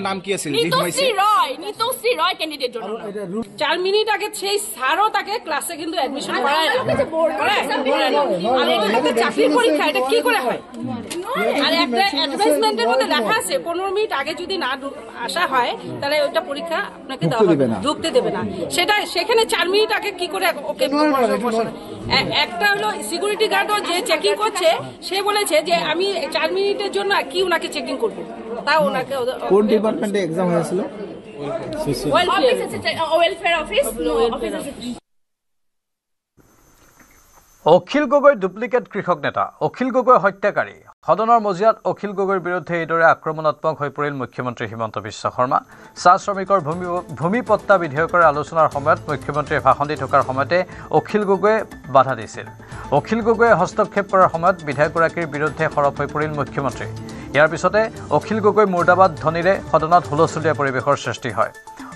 নাম কি আছিল? 4 মিনিট আগে সেই স্যারও তাকে ক্লাসে কিন্তু এডমিশন করায় না। চাকরির পরীক্ষা এটা কি করে হয়? আর একটা অ্যাডভার্টাইজমেন্টের মধ্যে লেখা আছে 15 মিনিট আগে যদি না আসা হয় তাহলে ওটা পরীক্ষা আপনাকে ঢুকতে দেবে না। সেটা সেখানে 4 মিনিট আগে কি করে ওকে একটা হলো সিকিউরিটি গার্ডও যে চেকিং করছে সে বলেছে যে আমি 4 মিনিটের জন্য কি ওনাকে চেকিং করব। তাও ওনাকে কোন ডিপার্টমেন্টে এক্সাম হয়েছিল? Welfare office. Akhil Gogoi duplicate কৃষক নেতা। অখিল গগৈ হত্যাকাৰী। সদনৰ মজিয়াত অখিল গগৈৰ বিৰুদ্ধে এইদৰে আক্ৰমণাত্মক হৈ পৰিল মুখ্যমন্ত্ৰী হিমন্ত বিশ্ব শৰ্মা। চাহ শ্ৰমিকৰ ভূমিপট্টা বিধেয়কৰ আলোচনাৰ সময়ত মুখ্যমন্ত্ৰীয়ে ভাষণ দি থকাৰ সময়তে অখিল গগৈয়ে বাধা দিছিল। অখিল গগৈয়ে হস্তক্ষেপ কৰাৰ সময়ত বিধায়কগৰাকীৰ বিৰুদ্ধে সৰব হৈ পৰিল মুখ্যমন্ত্ৰী। ইয়াৰ পিছতে অখিল গগৈ মুৰ্দাবাদ ধ্বনিৰে সদনত হুলস্থুলীয়া পৰিৱেশৰ সৃষ্টি হয়।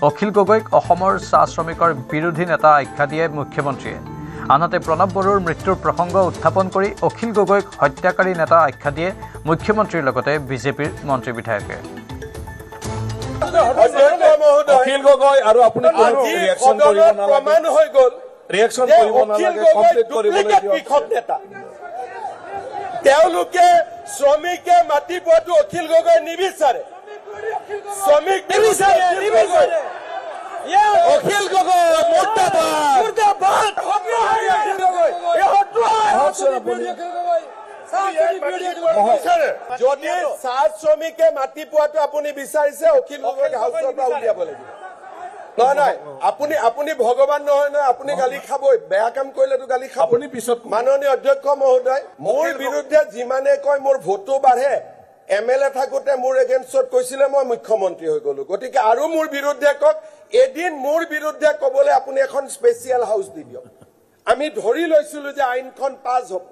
অখিল গগৈক অসমৰ চাহ শ্ৰমিকৰ বিৰোধী নেতা আখ্যা দিয়ে মুখ্যমন্ত্ৰীয়ে। আনহাতে প্ৰণৱ বড়োৰ মৃত্যুৰ প্ৰসংগ উত্থাপন কৰি অখিল গগৈক হত্যাকাৰী নেতা আখ্যা দিয়ে মুখ্যমন্ত্ৰীৰ লগতে বিজেপিৰ মন্ত্ৰী বিধায়কে। অখিল গগৈ আৰু আপুনি প্ৰমাণ হৈ গ'ল ৰিয়েকশ্যন কৰিব নালাগে, কমপ্লিট কৰিবলৈ কৃষক নেতা। তেওঁলোকে শ্ৰমিকে মাটি পোৱাটো অখিল গগৈ নিবিচাৰে, শ্ৰমিক নিবিচাৰে। অখিল গগৈ যদি চাহ শ্ৰমিকে মাটি পোৱাটো আপুনি বিচাৰিছে অখিল গগৈক হাউচৰ পৰা উলিয়াব লাগিব। নহয় আপুনি ভগৱান নহয় নহয়, আপুনি গালি খাবই। বেয়া কাম কৰিলেতো গালি খাব। পিছত মাননীয় অধ্যক্ষ মহোদয়, মোৰ বিৰুদ্ধে যিমানে কয় মোৰ ভোটো বাঢ়ে। MLA থাকোঁতে মোৰ এগেইনষ্টত কৈছিলে, মই মুখ্যমন্ত্ৰী হৈ গলো। গতিকে আৰু মোৰ বিৰুদ্ধে কওক। এদিন মোৰ বিৰুদ্ধে কবলৈ আপুনি এখন স্পেচিয়েল হাউচ দি দিয়ক। আমি ধৰি লৈছিলো যে আইনখন পাছ হ'ব।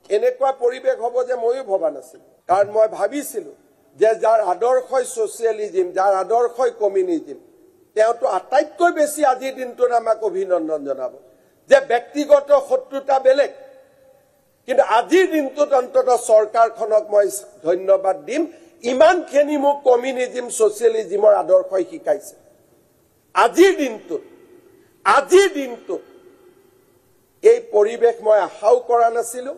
এনেকুৱা পৰিৱেশ হ'ব যে ময়ো ভবা নাছিলো, কাৰণ মই ভাবিছিলো যে যাৰ আদৰ্শই ছচিয়েলিজিম, যাৰ আদৰ্শই কমিউনিজিম, তেওঁতো আটাইতকৈ বেছি আজিৰ দিনটোত আমাক অভিনন্দন জনাব যে ব্যক্তিগত শত্ৰুতা বেলেগ, কিন্তু আজিৰ দিনটোত অন্ততঃ চৰকাৰখনক মই ধন্যবাদ দিম। ইমানখিনি মোক কমিউনিজিম ছচিয়েলিজিমৰ আদৰ্শই শিকাইছে। আজিৰ দিনটোত এই পৰিৱেশ মই আশাও কৰা নাছিলো,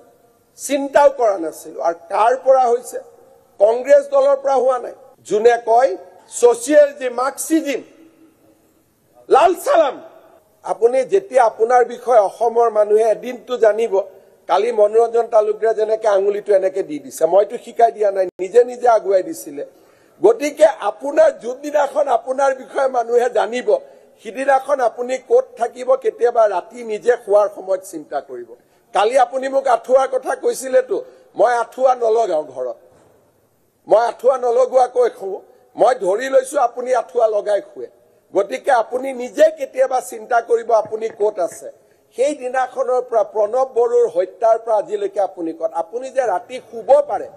চিন্তাও কৰা নাছিলো। আৰু কাৰ পৰা হৈছে? কংগ্ৰেছ দলৰ পৰা হোৱা নাই। যোনে কয় ছচিয়েলিজিম, মাৰ্কচিজিম, লাল চালাম। আপুনি যেতিয়া আপোনাৰ বিষয়ে অসমৰ মানুহে এদিনটো জানিব, কালি মনোৰঞ্জন তালুকদাৰে যেনেকে আঙুলিটো এনেকে দি দিছে, মইতো শিকাই দিয়া নাই, নিজে নিজে আগুৱাই দিছিলে। গতিকে আপোনাৰ যোনদিনাখন আপোনাৰ বিষয়ে মানুহে জানিব, সিদিনাখন আপুনি ক'ত থাকিব কেতিয়াবা ৰাতি নিজে খোৱাৰ সময়ত চিন্তা কৰিব। কালি আপুনি মোক আঁঠুৱাৰ কথা কৈছিলেতো, মই আঁঠুৱা নলগাওঁ ঘৰত, মই আঁঠুৱা নলগোৱাকৈ শুওঁ, মই ধৰি লৈছো আপুনি আঁঠুৱা লগাই শুৱে। গতিকে আপুনি নিজে কেতিয়াবা চিন্তা কৰিব আপুনি ক'ত আছে। সেই দিনাখনৰ পৰা প্ৰণৱ বড়োৰ হত্যাৰ পৰা আজিলৈকে আপুনি ক'ত, আপুনি যে ৰাতি শুব পাৰে।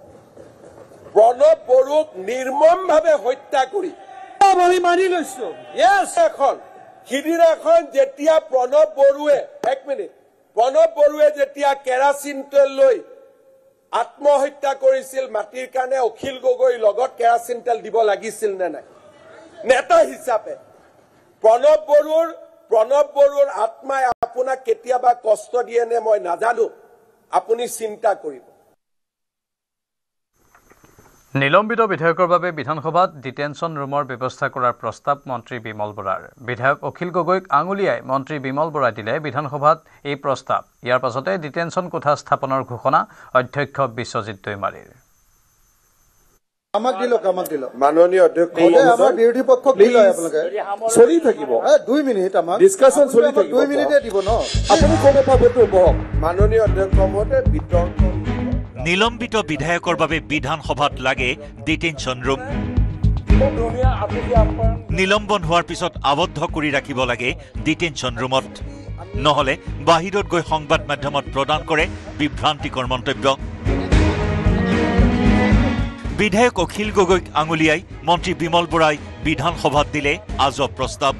প্ৰণৱ বড়োক নিৰ্মমভাৱে হত্যা কৰি আমি মানি লৈছো এখন সিদিনাখন যেতিয়া প্ৰণৱ বড়োৱে প্ৰণৱ বড়োৱে যেতিয়া কেৰাচিন তেল লৈ আত্মহত্যা কৰিছিল মাটিৰ কাৰণে, অখিল গগৈৰ লগত কেৰাচিন তেল দিব লাগিছিল নে নাই? নেতা হিচাপে প্ৰণৱ বড়োৰ আত্মাই আপোনাক কেতিয়াবা কষ্ট দিয়ে নে মই নাজানো, আপুনি চিন্তা কৰিব। নিলম্বিত বিধায়কৰ বাবে বিধানসভাত ডিটেনশ্যন ৰুমৰ ব্যৱস্থা কৰাৰ প্ৰস্তাৱ মন্ত্ৰী বিমল বৰাৰ। বিধায়ক অখিল গগৈক আঙুলিয়াই মন্ত্ৰী বিমল বৰাই দিলে বিধানসভাত এই প্ৰস্তাৱ। ইয়াৰ পাছতে ডিটেনশ্যন কোঠা স্থাপনৰ ঘোষণা অধ্যক্ষ বিশ্বজিৎ দৈমাৰীৰ। মাননীয় অধ্যক্ষ, আমাৰ বিৰোধী পক্ষক কি লয় আপোনালোকে? চলি থাকিব 2 মিনিট, আমাক ডিছকাশ্যন চলি থাকিব। 2 মিনিটে দিব ন, আপুনি ক'ব পাবতো কওক। মাননীয় অধ্যক্ষ মহোদয়, বিতৰ্ক নিলম্বিত বিধায়কৰ বাবে বিধানসভাত লাগে ডিটেনশ্যন ৰুম। নিলম্বন হোৱাৰ পিছত আবদ্ধ কৰি ৰাখিব লাগে ডিটেনশ্যন ৰুমত, নহলে বাহিৰত গৈ সংবাদ মাধ্যমত প্ৰদান কৰে বিভ্ৰান্তিকৰ মন্তব্য। বিধায়ক অখিল গগৈক আঙুলিয়াই মন্ত্ৰী বিমল বৰাই বিধানসভাত দিলে আজব প্ৰস্তাৱ।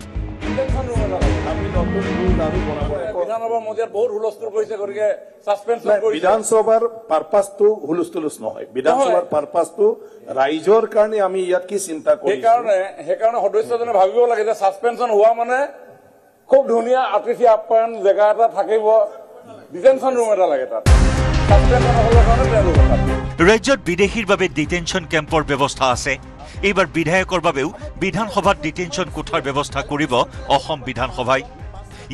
বিধানসভাৰ পাৰপাছটো হুলস্থুলুচ নহয়, বিধানসভাৰ পাৰপাছটো ৰাইজৰ কাৰণে আমি ইয়াত কি চিন্তা কৰিম। সেইকাৰণে সদস্যজনে ভাবিব লাগে যে ছাছপেনশ্যন হোৱা মানে খুব ধুনীয়া আতিথ্য আপ্যায়ন জেগা এটা থাকিব, ডিটেনশ্যন ৰুম এটা লাগে তাত। ৰাজ্যত বিদেশীৰ বাবে ডিটেনশ্যন কেম্পৰ ব্যৱস্থা আছে। এইবাৰ বিধায়কৰ বাবেও বিধানসভাত ডিটেনশ্যন কোঠাৰ ব্যৱস্থা কৰিব অসম বিধানসভাই।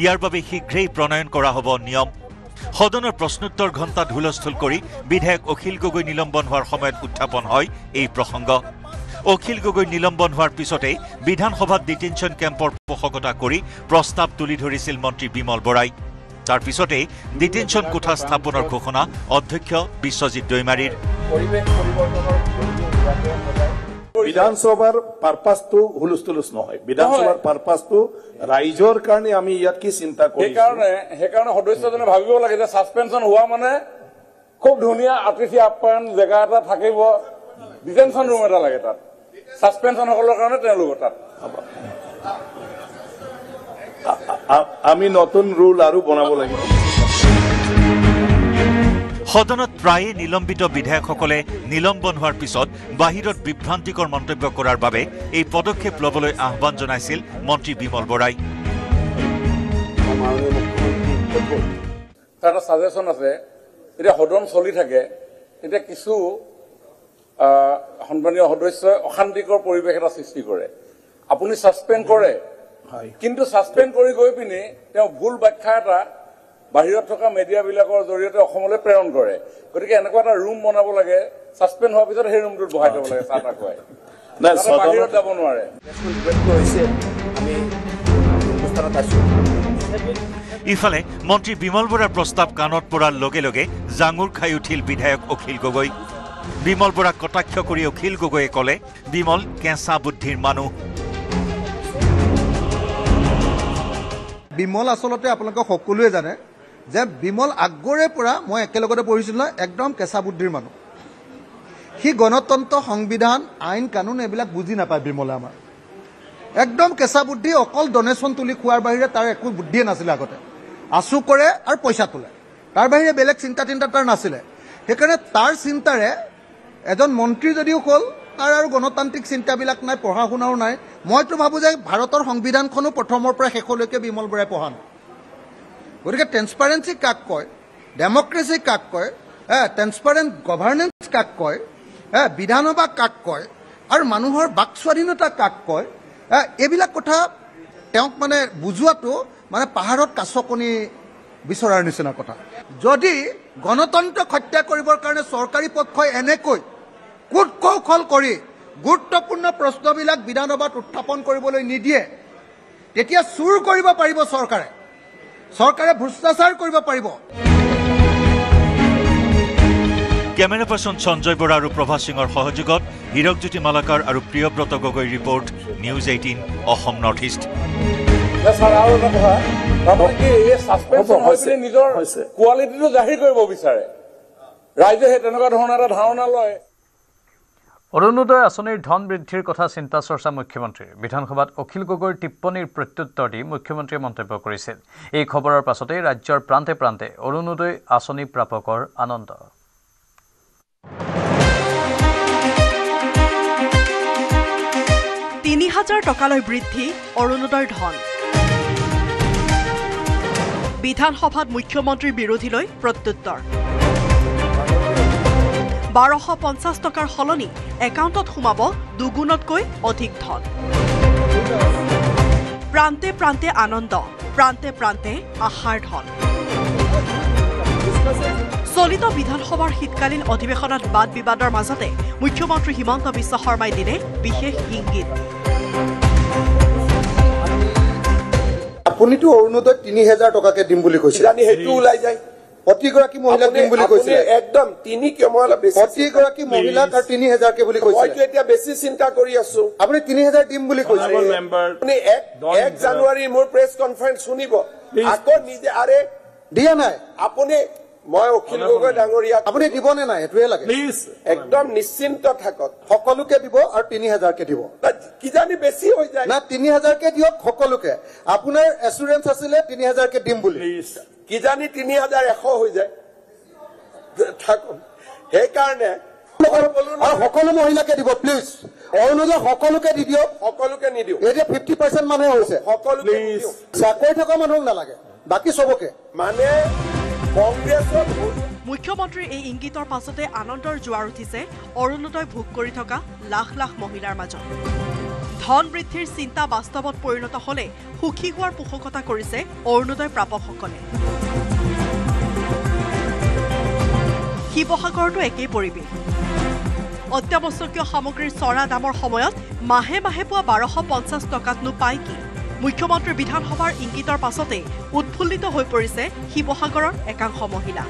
ইয়াৰ বাবে শীঘ্ৰেই প্ৰণয়ন কৰা হ'ব নিয়ম। সদনৰ প্ৰশ্নোত্তৰ ঘণ্টাত হুলস্থুল কৰি বিধায়ক অখিল গগৈ নিলম্বন হোৱাৰ সময়ত উত্থাপন হয় এই প্ৰসংগ। অখিল গগৈ নিলম্বন হোৱাৰ পিছতেই বিধানসভাত ডিটেনশ্যন কেম্পৰ পোষকতা কৰি প্ৰস্তাৱ তুলি ধৰিছিল মন্ত্ৰী বিমল বৰাই। তাৰ পিছতেই ডিটেনশ্যন কোঠা স্থাপনৰ ঘোষণা অধ্যক্ষ বিশ্বজিৎ দৈমাৰীৰ। বিধানসভাৰ পাৰপাছটো হুলস্থুলুচ নহয়, বিধানসভাৰ পাৰপাছটো ৰাইজৰ কাৰণে আমি ইয়াত কি চিন্তা কৰিম। সেইকাৰণে সদস্যজনে ভাবিব লাগে যে ছাছপেনশ্যন হোৱা মানে খুব ধুনীয়া আতিথ্য আপ্যায়ন জেগা এটা থাকিব, ডিটেনশ্যন ৰুম এটা লাগে তাত। ছাছপেনশ্যন সকলৰ কাৰণে তেওঁলোকৰ তাত আমি নতুন ৰুল আৰু বনাব লাগিব। সদনত প্ৰায়ে নিলম্বিত বিধায়কসকলে নিলম্বন হোৱাৰ পিছত বাহিৰত বিভ্ৰান্তিকৰ মন্তব্য কৰাৰ বাবে এই পদক্ষেপ ল'বলৈ আহ্বান জনাইছিল মন্ত্ৰী বিমল বৰাই। এটা ছাজেশ্যন আছে, এতিয়া সদন চলি থাকে, এতিয়া কিছু সন্মানীয় সদস্যই অশান্তিকৰ পৰিৱেশ এটা সৃষ্টি কৰে। আপুনি ছাছপেণ্ড কৰে, কিন্তু ছাছপেণ্ড কৰি গৈ পিনি তেওঁ ভুল ব্যাখ্যা এটা বাহিৰত থকা মিডিয়াবিলাকৰ জৰিয়তে অসমলৈ প্ৰেৰণ কৰে। গতিকে এনেকুৱা এটা ৰুম বনাব লাগে, ছাছপেণ্ড হোৱাৰ পিছত সেই ৰুমটোত বহাই থব লাগে, চাহ তাহ খুৱাই, বাহিৰত যাব নোৱাৰে। ইফালে মন্ত্ৰী বিমল বৰাৰ প্ৰস্তাৱ কাণত পৰাৰ লগে লগে জাঙুৰ খাই উঠিল বিধায়ক অখিল গগৈ। বিমল বৰাক কটাক্ষ কৰি অখিল গগৈয়ে ক'লে, বিমল কেঁচা বুদ্ধিৰ মানুহ। বিমল আচলতে আপোনালোকে সকলোৱে জানে যে বিমল আগৰে পৰা মই একেলগতে পঢ়িছিলোঁ নহয়, একদম কেঁচা বুদ্ধিৰ মানুহ। সি গণতন্ত্ৰ, সংবিধান, আইন কানুন এইবিলাক বুজি নাপায় বিমলে। আমাৰ একদম কেঁচা বুদ্ধি, অকল ডনেশ্যন তুলি খোৱাৰ বাহিৰে তাৰ একো বুদ্ধিয়ে নাছিলে। আগতে আঁচু কৰে আৰু পইচা তোলে, তাৰ বাহিৰে বেলেগ চিন্তা তাৰ নাছিলে। সেইকাৰণে তাৰ চিন্তাৰে এজন মন্ত্ৰী যদিও হ'ল, তাৰ আৰু গণতান্ত্ৰিক চিন্তাবিলাক নাই, পঢ়া শুনাও নাই। মইতো ভাবোঁ যে ভাৰতৰ সংবিধানখনো প্ৰথমৰ পৰা শেষলৈকে বিমল বৰাই পঢ়া নাই। গতিকে ট্ৰেন্সপাৰেঞ্চি কাক কয়, ডেমক্ৰেচি কাক কয়, ট্ৰেন্সপাৰেণ্ট গভাৰ্নেন্স কাক কয়, বিধানসভা কাক কয়, আৰু মানুহৰ বাক স্বাধীনতা কাক কয়, এইবিলাক কথা তেওঁক মানে বুজোৱাটো মানে পাহাৰত কাছকণি বিচৰাৰ নিচিনা কথা। যদি গণতন্ত্ৰক হত্যা কৰিবৰ কাৰণে চৰকাৰী পক্ষই এনেকৈ কূট কৌশল কৰি গুৰুত্বপূৰ্ণ প্ৰশ্নবিলাক বিধানসভাত উত্থাপন কৰিবলৈ নিদিয়ে, তেতিয়া চুৰ কৰিব পাৰিব চৰকাৰে, ভ্ৰষ্টাচাৰ কৰিব পাৰিব। কেমেৰা পাৰ্চন সঞ্জয় বৰা আৰু প্ৰভা সিঙৰ সহযোগত হীৰকজ্যোতি মালাকাৰ আৰু Priyabrata Gogoi report news 18 Assam north east. নিজৰ কোৱালিটিটো জাহিৰ কৰিব বিচাৰে, ৰাইজে সেই তেনেকুৱা ধৰণৰ এটা ধাৰণা লয়। অৰুণোদয় আঁচনিৰ ধন বৃদ্ধিৰ কথা চিন্তা চৰ্চা মুখ্যমন্ত্ৰীৰ। বিধানসভাত অখিল গগৈৰ টিপ্পনীৰ প্ৰত্যুত্তৰ দি মুখ্যমন্ত্ৰীয়ে মন্তব্য কৰিছিল। এই খবৰৰ পাছতেই ৰাজ্যৰ প্ৰান্তে প্ৰান্তে অৰুণোদয় আঁচনি প্ৰাপকৰ আনন্দ। তিনি ৩,০০০ টকালৈ বৃদ্ধি অৰুণোদয়ৰ ধন। বিধানসভাত মুখ্যমন্ত্ৰীৰ বিৰোধীলৈ প্ৰত্যুত্তৰ। ১২৫০ টকাৰ সলনি একাউণ্টত সোমাব দুগুণতকৈ অধিক ধন। প্ৰান্তে প্ৰান্তে আনন্দ, প্ৰান্তে প্ৰান্তে আশাৰ ধন। চলিত বিধানসভাৰ শীতকালীন অধিৱেশনত বাদ বিবাদৰ মাজতে মুখ্যমন্ত্ৰী হিমন্ত বিশ্ব শৰ্মাই দিলে বিশেষ ইংগিত। আপুনিতো অৰুণোদয় ৩,০০০ টকাকে দিম বুলি কৈছে, সেইটো ওলাই যায়। প্ৰতিগৰাকী মহিলাক দিম বুলি কৈছে, একদম ৩ কমলা বেছি। প্ৰতিগৰাকী মহিলাক আৰু ৩,০০০কে বুলি কৈছে। মইতো এতিয়া বেছি চিন্তা কৰি আছো। আপুনি ৩,০০০ দিম বুলি কৈছে। আপুনি ১ জানুৱাৰী মোৰ প্ৰেছ কনফাৰেন্স শুনিব, আকৌ নিজে আৰে দিয়া নাই আপুনি। মই অখিল গগৈ ডাঙৰীয়াক আপুনি দিবনে নাই সেইটোৱে লাগে। একদম নিশ্চিন্ত থাকক, সকলোকে দিব আৰু ৩,০০০কে দিব। কিজানি বেছি হৈ যায় না, ৩,০০০কে দিয়ক সকলোকে। আপোনাৰ এচুৰেঞ্চ আছিলে ৩,০০০কে দিম বুলি, কিজানি ৩,১০০ হৈ যায়। থাকক, সেইকাৰণে সকলো মহিলাকে দিব প্লিজ। অৰুণোদয় সকলোকে দি দিয়ক। সকলোকে নিদিও, এতিয়া 50% মানুহে হৈছে। সকলোকে নিদিও। চাকৰি থকা মানুহক নালাগে, বাকী চবকে। মানে কংগ্ৰেছৰ মুখ্যমন্ত্ৰীৰ এই ইংগিতৰ পাছতে আনন্দৰ জোৱাৰ উঠিছে অৰুণোদয় ভোগ কৰি থকা লাখ লাখ মহিলাৰ মাজত। ধন বৃদ্ধিৰ চিন্তা বাস্তৱত পৰিণত হলে সুখী হোৱাৰ পোষকতা কৰিছে অৰুণোদয় প্ৰাপকসকলে। শিৱসাগৰতো একেই পৰিৱেশ। অত্যাৱশ্যকীয় সামগ্ৰীৰ চৰা দামৰ সময়ত মাহে মাহে পোৱা ১২৫০ টকাতনো পায় কি? মুখ্যমন্ত্ৰীৰ বিধানসভাৰ ইংগিতৰ পাছতে উৎফুল্লিত হৈ পৰিছে শিৱসাগৰৰ একাংশ মহিলা।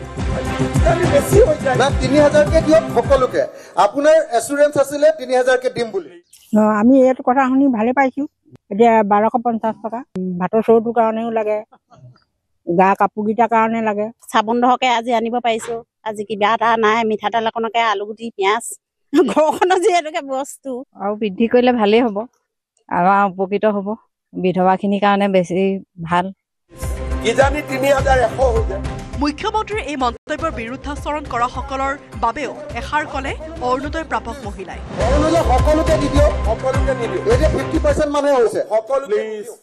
৩,০০০কে দিয়ক সকলোকে। আপোনাৰ এচুৰেঞ্চ আছিলে ৩,০০০কে দিম বুলি। আমি এইটো কথা শুনি ভালে পাইছো। এতিয়া ১২৫০ টকা ভাতৰ চৰুটোৰ কাৰণেও লাগে, গা কাপোৰকেইটাৰ কাৰণে লাগে। চাবোন ধৰকে আজি আনিব পাৰিছো। আজি কিবা এটা নাই, মিঠাতেল অকণকে, আলুগুটি, পিঁয়াজ, ঘৰখনৰ যিহেতুকে বস্তু। আৰু বৃদ্ধি কৰিলে ভালেই হ'ব, আমাৰ উপকৃত হ'ব। বিধৱাখিনিৰ কাৰণে বেছি ভাল। কিজানি ৩,১০০ হৈ যায়। মুখ্যমন্ত্ৰীৰ এই মন্তব্যৰ বিৰুদ্ধাচৰণ কৰা সকলৰ বাবেও এষাৰ কলে অৰুণোদয় প্ৰাপক মহিলাই। অৰুণোদয় সকলোকে দি দিয়ক, সকলোকে নিদিও। এতিয়া 50% মানুহে হৈছে, সকলোকে নিদিও।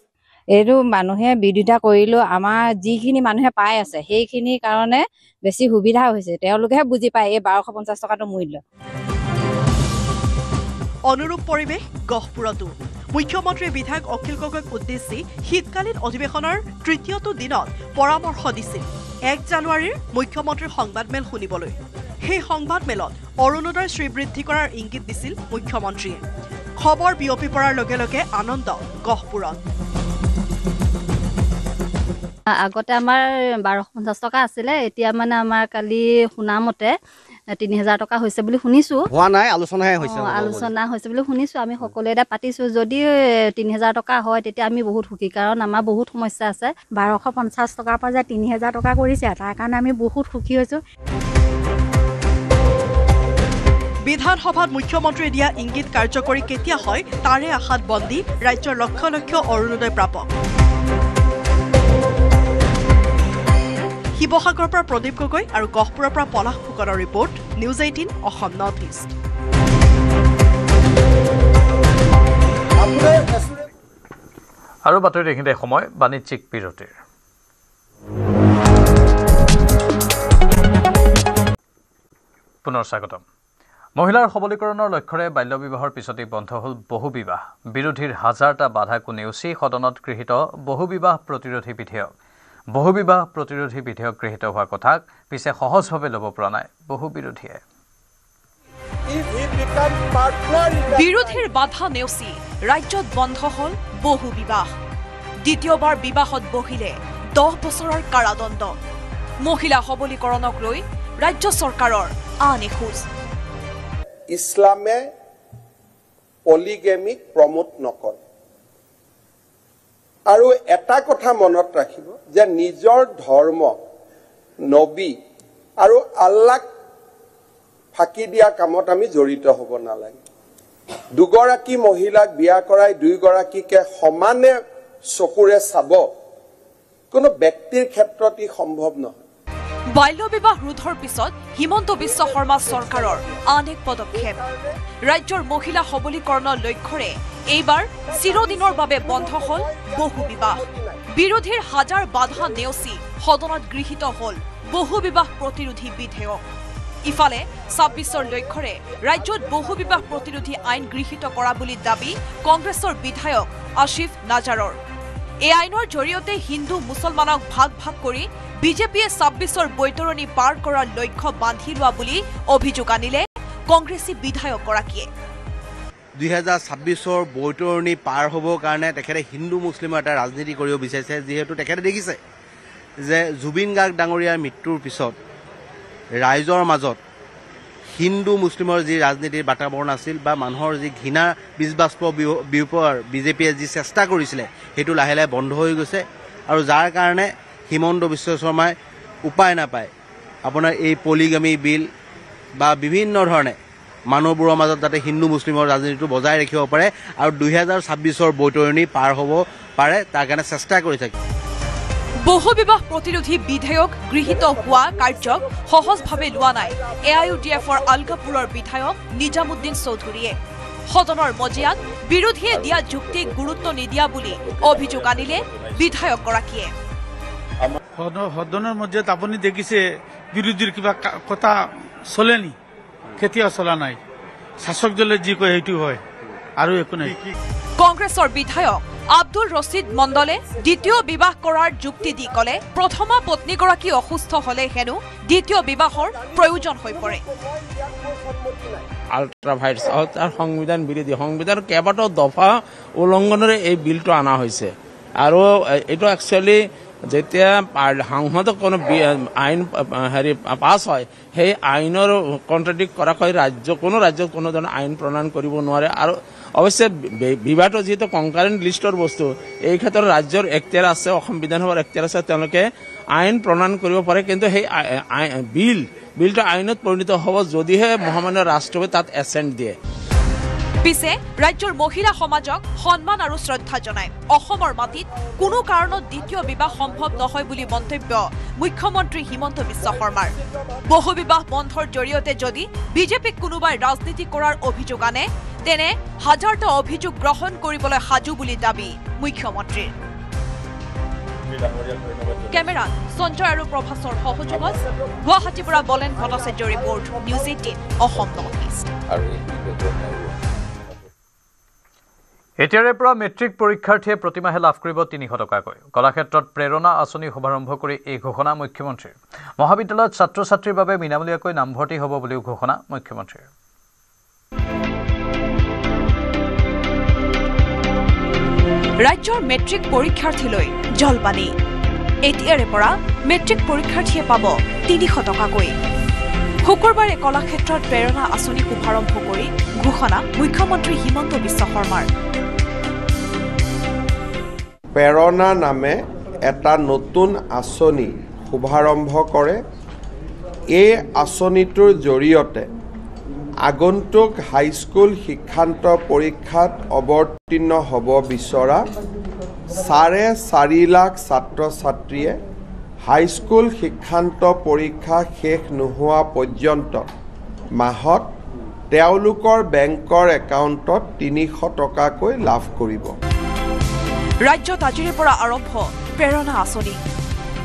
এইটো মানুহে বিৰোধিতা কৰিলেও আমাৰ যিখিনি মানুহে পাই আছে সেইখিনিৰ কাৰণে বেছি সুবিধা হৈছে। তেওঁলোকেহে বুজি পায় এই ১২৫০ টকাটো মূল্য। অনুৰূপ পৰিৱেশ গহপুৰতো। মুখ্যমন্ত্ৰীয়ে বিধায়ক অখিল গগৈক উদ্দেশ্যি শীতকালীন অধিৱেশনৰ তৃতীয়টো দিনত পৰামৰ্শ দিছিল ১ জানুৱাৰীৰ মুখ্যমন্ত্ৰীৰ সংবাদমেল শুনিবলৈ। সেই সংবাদমেলত অৰুণোদয় শ্ৰীবৃদ্ধি কৰাৰ ইংগিত দিছিল মুখ্যমন্ত্ৰীয়ে। খবৰ বিয়পি পৰাৰ লগে লগে আনন্দ গহপুৰত। আগতে আমাৰ ১২৫০ টকা আছিলে, এতিয়া মানে আমাৰ কালি শুনা মতে ৩,০০০ টকা হৈছে বুলি শুনিছো। হোৱা নাই, আলোচনাহে হৈছে। আলোচনা হৈছে বুলি শুনিছো। আমি সকলোৱে এতিয়া পাতিছো, যদি ৩,০০০ টকা হয় তেতিয়া আমি বহুত সুখী, কাৰণ আমাৰ বহুত সমস্যা আছে। ১২৫০ টকাৰ পৰা যে ৩,০০০ টকা কৰিছে, তাৰ কাৰণে আমি বহুত সুখী হৈছো। বিধানসভাত মুখ্যমন্ত্ৰীয়ে দিয়া ইংগিত কাৰ্যকৰী কেতিয়া হয় তাৰে আশাত বন্দী ৰাজ্যৰ লক্ষ লক্ষ অৰুণোদয় প্ৰাপক। শিৱসাগৰৰ পৰা প্ৰদীপ গগৈ আৰু গহপুৰৰ পৰা পলাশ ফুকনৰ report, news 18 Assam north east. আৰু বাতৰি এইখিনিতে সময় বাণিজ্যিক বিৰতিৰ। পুনৰ স্বাগতম। মহিলাৰ সবলীকৰণৰ লক্ষ্যৰে বাল্য বিবাহৰ পিছতেই বন্ধ হ'ল বহু বিবাহ। বিৰোধীৰ হাজাৰটা বাধাকো নেওচি সদনত গৃহীত বহু বিবাহ প্ৰতিৰোধী বিধেয়ক। বহু বিবাহ প্ৰতিৰোধী বিধেয়ক গৃহীত হোৱা কথাক পিছে সহজভাৱে ল'ব পৰা নাই বহু বিৰোধীয়ে। বিৰোধীৰ বাধা নেওচি ৰাজ্যত বন্ধ হ'ল বহু বিবাহ। দ্বিতীয়বাৰ বিবাহত বহিলে 10 বছৰৰ কাৰাদণ্ড। মহিলা সবলীকৰণক লৈ ৰাজ্য চৰকাৰৰ আন এখোজ। ইছলামে পলিগেমিক প্ৰমোট নকৰে আৰু এটা কথা মনত ৰাখিব যে নিজৰ ধৰ্ম নবী আৰু আল্লাহক ফাঁকি দিয়া কামত আমি জড়িত হ'ব নালাগে। দুগৰাকী মহিলাক বিয়া কৰাই দুইগৰাকীকে সমানে চকুৰে চাব কোনো ব্যক্তিৰ ক্ষেত্ৰত ই সম্ভৱ নহয়। বাল্য বিবাহ ৰোধৰ পিছত হিমন্ত বিশ্ব শৰ্মা চৰকাৰৰ আন এক পদক্ষেপ। ৰাজ্যৰ মহিলা সবলীকৰণৰ লক্ষ্যৰে এইবাৰ চিৰদিনৰ বাবে বন্ধ হ'ল বহু বিবাহ। বিৰোধীৰ হাজাৰ বাধা নেওচি সদনত গৃহীত হ'ল বহু বিবাহ প্ৰতিৰোধী বিধেয়ক। ইফালে ২৬ৰ লক্ষ্যৰে ৰাজ্যত বহু বিবাহ প্ৰতিৰোধী আইন গৃহীত কৰা বুলি দাবী কংগ্ৰেছৰ বিধায়ক আছিফ নাজাৰৰ। এই আইনৰ জৰিয়তে হিন্দু মুছলমানক ভাগ ভাগ কৰি বিজেপিয়ে ২৬ৰ বৈতৰণি পাৰ কৰাৰ লক্ষ্য বান্ধি লোৱা বুলি অভিযোগ আনিলে কংগ্ৰেছী বিধায়কগৰাকীয়ে। ২০২৬ৰ বৈতৰণি পাৰ হ'বৰ কাৰণে তেখেতে হিন্দু মুছলিমৰ এটা ৰাজনীতি কৰিব বিচাৰিছে, যিহেতু তেখেতে দেখিছে যে জুবিন গাৰ্গ ডাঙৰীয়াৰ মৃত্যুৰ পিছত ৰাইজৰ মাজত হিন্দু মুছলিমৰ যি ৰাজনীতিৰ বাতাবৰণ আছিল বা মানুহৰ যি ঘৃণা বীজবাষ্প বিয়পোৱাৰ বিজেপিয়ে যি চেষ্টা কৰিছিলে সেইটো লাহে লাহে বন্ধ হৈ গৈছে। আৰু যাৰ কাৰণে হিমন্ত বিশ্ব শৰ্মাই উপায় নাপায় আপোনাৰ এই পলিগামী বিল বা বিভিন্ন ধৰণে মানুহবোৰৰ মাজত যাতে হিন্দু মুছলিমৰ ৰাজনীতিটো বজাই ৰাখিব পাৰে আৰু ২০২৬ৰ বৈতৰণি পাৰ হ'ব পাৰে তাৰ কাৰণে চেষ্টা কৰি থাকে। বহু বিবাহ প্ৰতিৰোধী বিধেয়ক গৃহীত হোৱা কাৰ্যক সহজভাৱে লোৱা নাই AIUDFৰ আলগাপুৰৰ বিধায়ক নিজামুদ্দিন চৌধুৰীয়ে। সদনৰ মজিয়াত বিৰোধীয়ে দিয়া যুক্তিক গুৰুত্ব নিদিয়া বুলি অভিযোগ আনিলে বিধায়কগৰাকীয়ে। সদনৰ মজিয়াত আপুনি দেখিছে বিৰোধীৰ কিবা কথা চলেনি? কেতিয়াও চলা নাই। শাসক দলে যি কয় সেইটো হয় আৰু একো নাই। কংগ্ৰেছৰ বিধায়ক আব্দুল ৰছিদ মণ্ডলে দ্বিতীয় বিবাহ কৰাৰ যুক্তি দি ক'লে প্ৰথমা পত্নীগৰাকী অসুস্থ হ'লে হেনো দ্বিতীয় বিবাহৰ প্ৰয়োজন হৈ পৰে। আল্ট্ৰাভাইটছ তাৰ সংবিধান বিৰোধী, সংবিধানৰ কেইবাটাও দফা উলংঘনেৰে এই বিলটো অনা হৈছে। আৰু এইটো একচুৱেলি যেতিয়া সংসদত কোনো আইন পাছ হয় সেই আইনৰ কণ্ট্ৰাডিক্ট কৰাকৈ কোনো ৰাজ্যত কোনো ধৰণৰ আইন প্ৰণয়ন কৰিব নোৱাৰে। আৰু অৱশ্যে বিবাহটো যিহেতু কনকাৰেণ্ট লিষ্টৰ বস্তু, এই ক্ষেত্ৰত ৰাজ্যৰ এখতিয়াৰ আছে, অসম বিধানসভাৰ এখতিয়াৰ আছে, তেওঁলোকে আইন প্ৰণয়ন কৰিব পাৰে। কিন্তু সেই বিলটো আইনত পৰিণত হ'ব যদিহে মহামান্য ৰাষ্ট্ৰপতি তাত এছেণ্ট দিয়ে। পিছে ৰাজ্যৰ মহিলা সমাজক সন্মান আৰু শ্ৰদ্ধা জনাই অসমৰ মাটিত কোনো কাৰণত দ্বিতীয় বিবাহ সম্ভৱ নহয় বুলি মন্তব্য মুখ্যমন্ত্ৰী হিমন্ত বিশ্ব শৰ্মাৰ। বহু বিবাহ বন্ধৰ জৰিয়তে যদি বিজেপিক কোনোবাই ৰাজনীতি কৰাৰ অভিযোগ আনে তেনে হাজাৰটা অভিযোগ গ্ৰহণ কৰিবলৈ সাজু বুলি দাবী মুখ্যমন্ত্ৰীৰ। কেমেৰাত সঞ্জয় আৰু প্ৰভাসৰ সহযোগত গুৱাহাটীৰ পৰা বলেন ভট্টাচাৰ্যৰ report, news 18 Assam north east. এতিয়াৰে পৰা মেট্ৰিক পৰীক্ষাৰ্থীয়ে প্ৰতিমাহে লাভ কৰিব ৩০০ টকাকৈ। কলাক্ষেত্ৰত প্ৰেৰণা আঁচনি শুভাৰম্ভ কৰি এই ঘোষণা মুখ্যমন্ত্ৰীৰ। মহাবিদ্যালয়ত ছাত্ৰ ছাত্ৰীৰ বাবে বিনামূলীয়াকৈ নামভৰ্তি হ'ব বুলিও ঘোষণা মুখ্যমন্ত্ৰীৰ। ৰাজ্যৰ মেট্ৰিক পৰীক্ষাৰ্থীলৈ জলপানী। এতিয়াৰে পৰা মেট্ৰিক পৰীক্ষাৰ্থীয়ে পাব ৩০০ টকাকৈ। শুকুৰবাৰে কলাক্ষেত্ৰত প্ৰেৰণা আঁচনি শুভাৰম্ভ কৰি ঘোষণা মুখ্যমন্ত্ৰী হিমন্ত বিশ্ব শৰ্মাৰ। প্ৰেৰণা নামে এটা নতুন আঁচনি শুভাৰম্ভ কৰে। এই আঁচনিটোৰ জৰিয়তে আগন্তুক হাইস্কুল শিক্ষান্ত পৰীক্ষাত অৱতীৰ্ণ হ'ব বিচৰা 4.5 লাখ ছাত্ৰ ছাত্ৰীয়ে হাইস্কুল শিক্ষান্ত পৰীক্ষা শেষ নোহোৱা পৰ্যন্ত মাহত তেওঁলোকৰ বেংকৰ একাউণ্টত ৩০০ টকাকৈ লাভ কৰিব। ৰাজ্যত আজিৰে পৰা আৰম্ভ প্ৰেৰণা আঁচনি।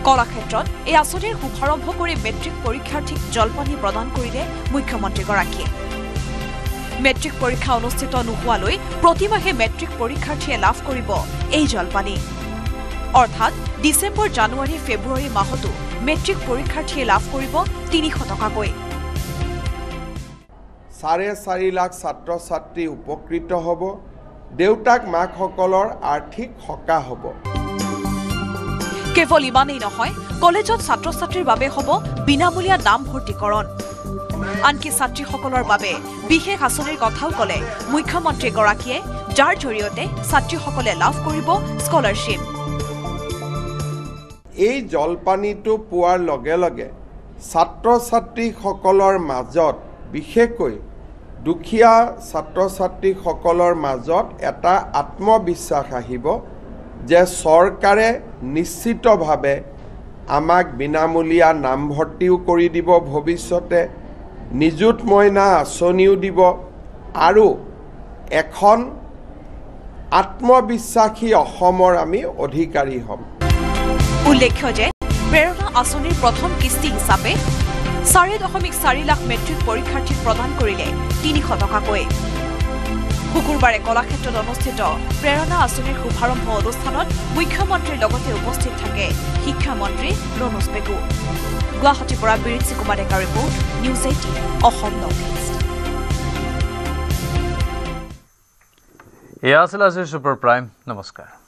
কলাক্ষেত্ৰত এই আঁচনিৰ শুভাৰম্ভ কৰি মেট্ৰিক পৰীক্ষাৰ্থীক জলপানী প্ৰদান কৰিলে মুখ্যমন্ত্ৰীগৰাকীয়ে। মেট্ৰিক পৰীক্ষা অনুষ্ঠিত নোহোৱালৈ প্ৰতিমাহে মেট্ৰিক পৰীক্ষাৰ্থীয়ে লাভ কৰিব এই জলপানী। অৰ্থাৎ ডিচেম্বৰ, জানুৱাৰী, ফেব্ৰুৱাৰী মাহতো মেট্ৰিক পৰীক্ষাৰ্থীয়ে লাভ কৰিব ৩০০ টকাকৈ। 4.5 লাখ ছাত্ৰ ছাত্ৰী উপকৃত হ'ব। দেউতাক মাকসকলৰ আৰ্থিক সকাহ হ'ব। কেৱল ইমানেই নহয়, কলেজত ছাত্ৰ ছাত্ৰীৰ বাবে হ'ব বিনামূলীয়া নামভৰ্তিকৰণ। আনকি ছাত্ৰীসকলৰ বাবে বিশেষ আঁচনিৰ কথাও ক'লে মুখ্যমন্ত্ৰীগৰাকীয়ে, যাৰ জৰিয়তে ছাত্ৰীসকলে লাভ কৰিব স্কলাৰশ্বিপ। এই জলপানীটো পোৱাৰ লগে লগে ছাত্ৰ ছাত্ৰীসকলৰ মাজত, বিশেষকৈ দুখীয়া ছাত্ৰ ছাত্ৰীসকলৰ মাজত এটা আত্মবিশ্বাস আহিব যে চৰকাৰে নিশ্চিতভাৱে আমাক বিনামূলীয়া নামভৰ্তিও কৰি দিব, ভৱিষ্যতে নিযুত মইনা আঁচনিও দিব আৰু এখন আত্মবিশ্বাসী অসমৰ আমি অধিকাৰী হ'ম। উল্লেখ্য যে প্ৰেৰণা আঁচনিৰ প্ৰথম কিস্তি হিচাপে 4.4 লাখ মেট্ৰিক পৰীক্ষাৰ্থীক প্ৰদান কৰিলে 300 টকাকৈ। শুকুৰবাৰে কলাক্ষেত্ৰত অনুষ্ঠিত প্ৰেৰণা আঁচনিৰ শুভাৰম্ভ অনুষ্ঠানত মুখ্যমন্ত্ৰীৰ লগতে উপস্থিত থাকে শিক্ষামন্ত্ৰী ৰণোজ পেগু। গুৱাহাটীৰ পৰা বিৰিঞ্চি কুমাৰ ডেকাৰ report, news 18 Assam north east. এয়া আছিল আজিৰ ছুপাৰ প্ৰাইম। নমস্কাৰ।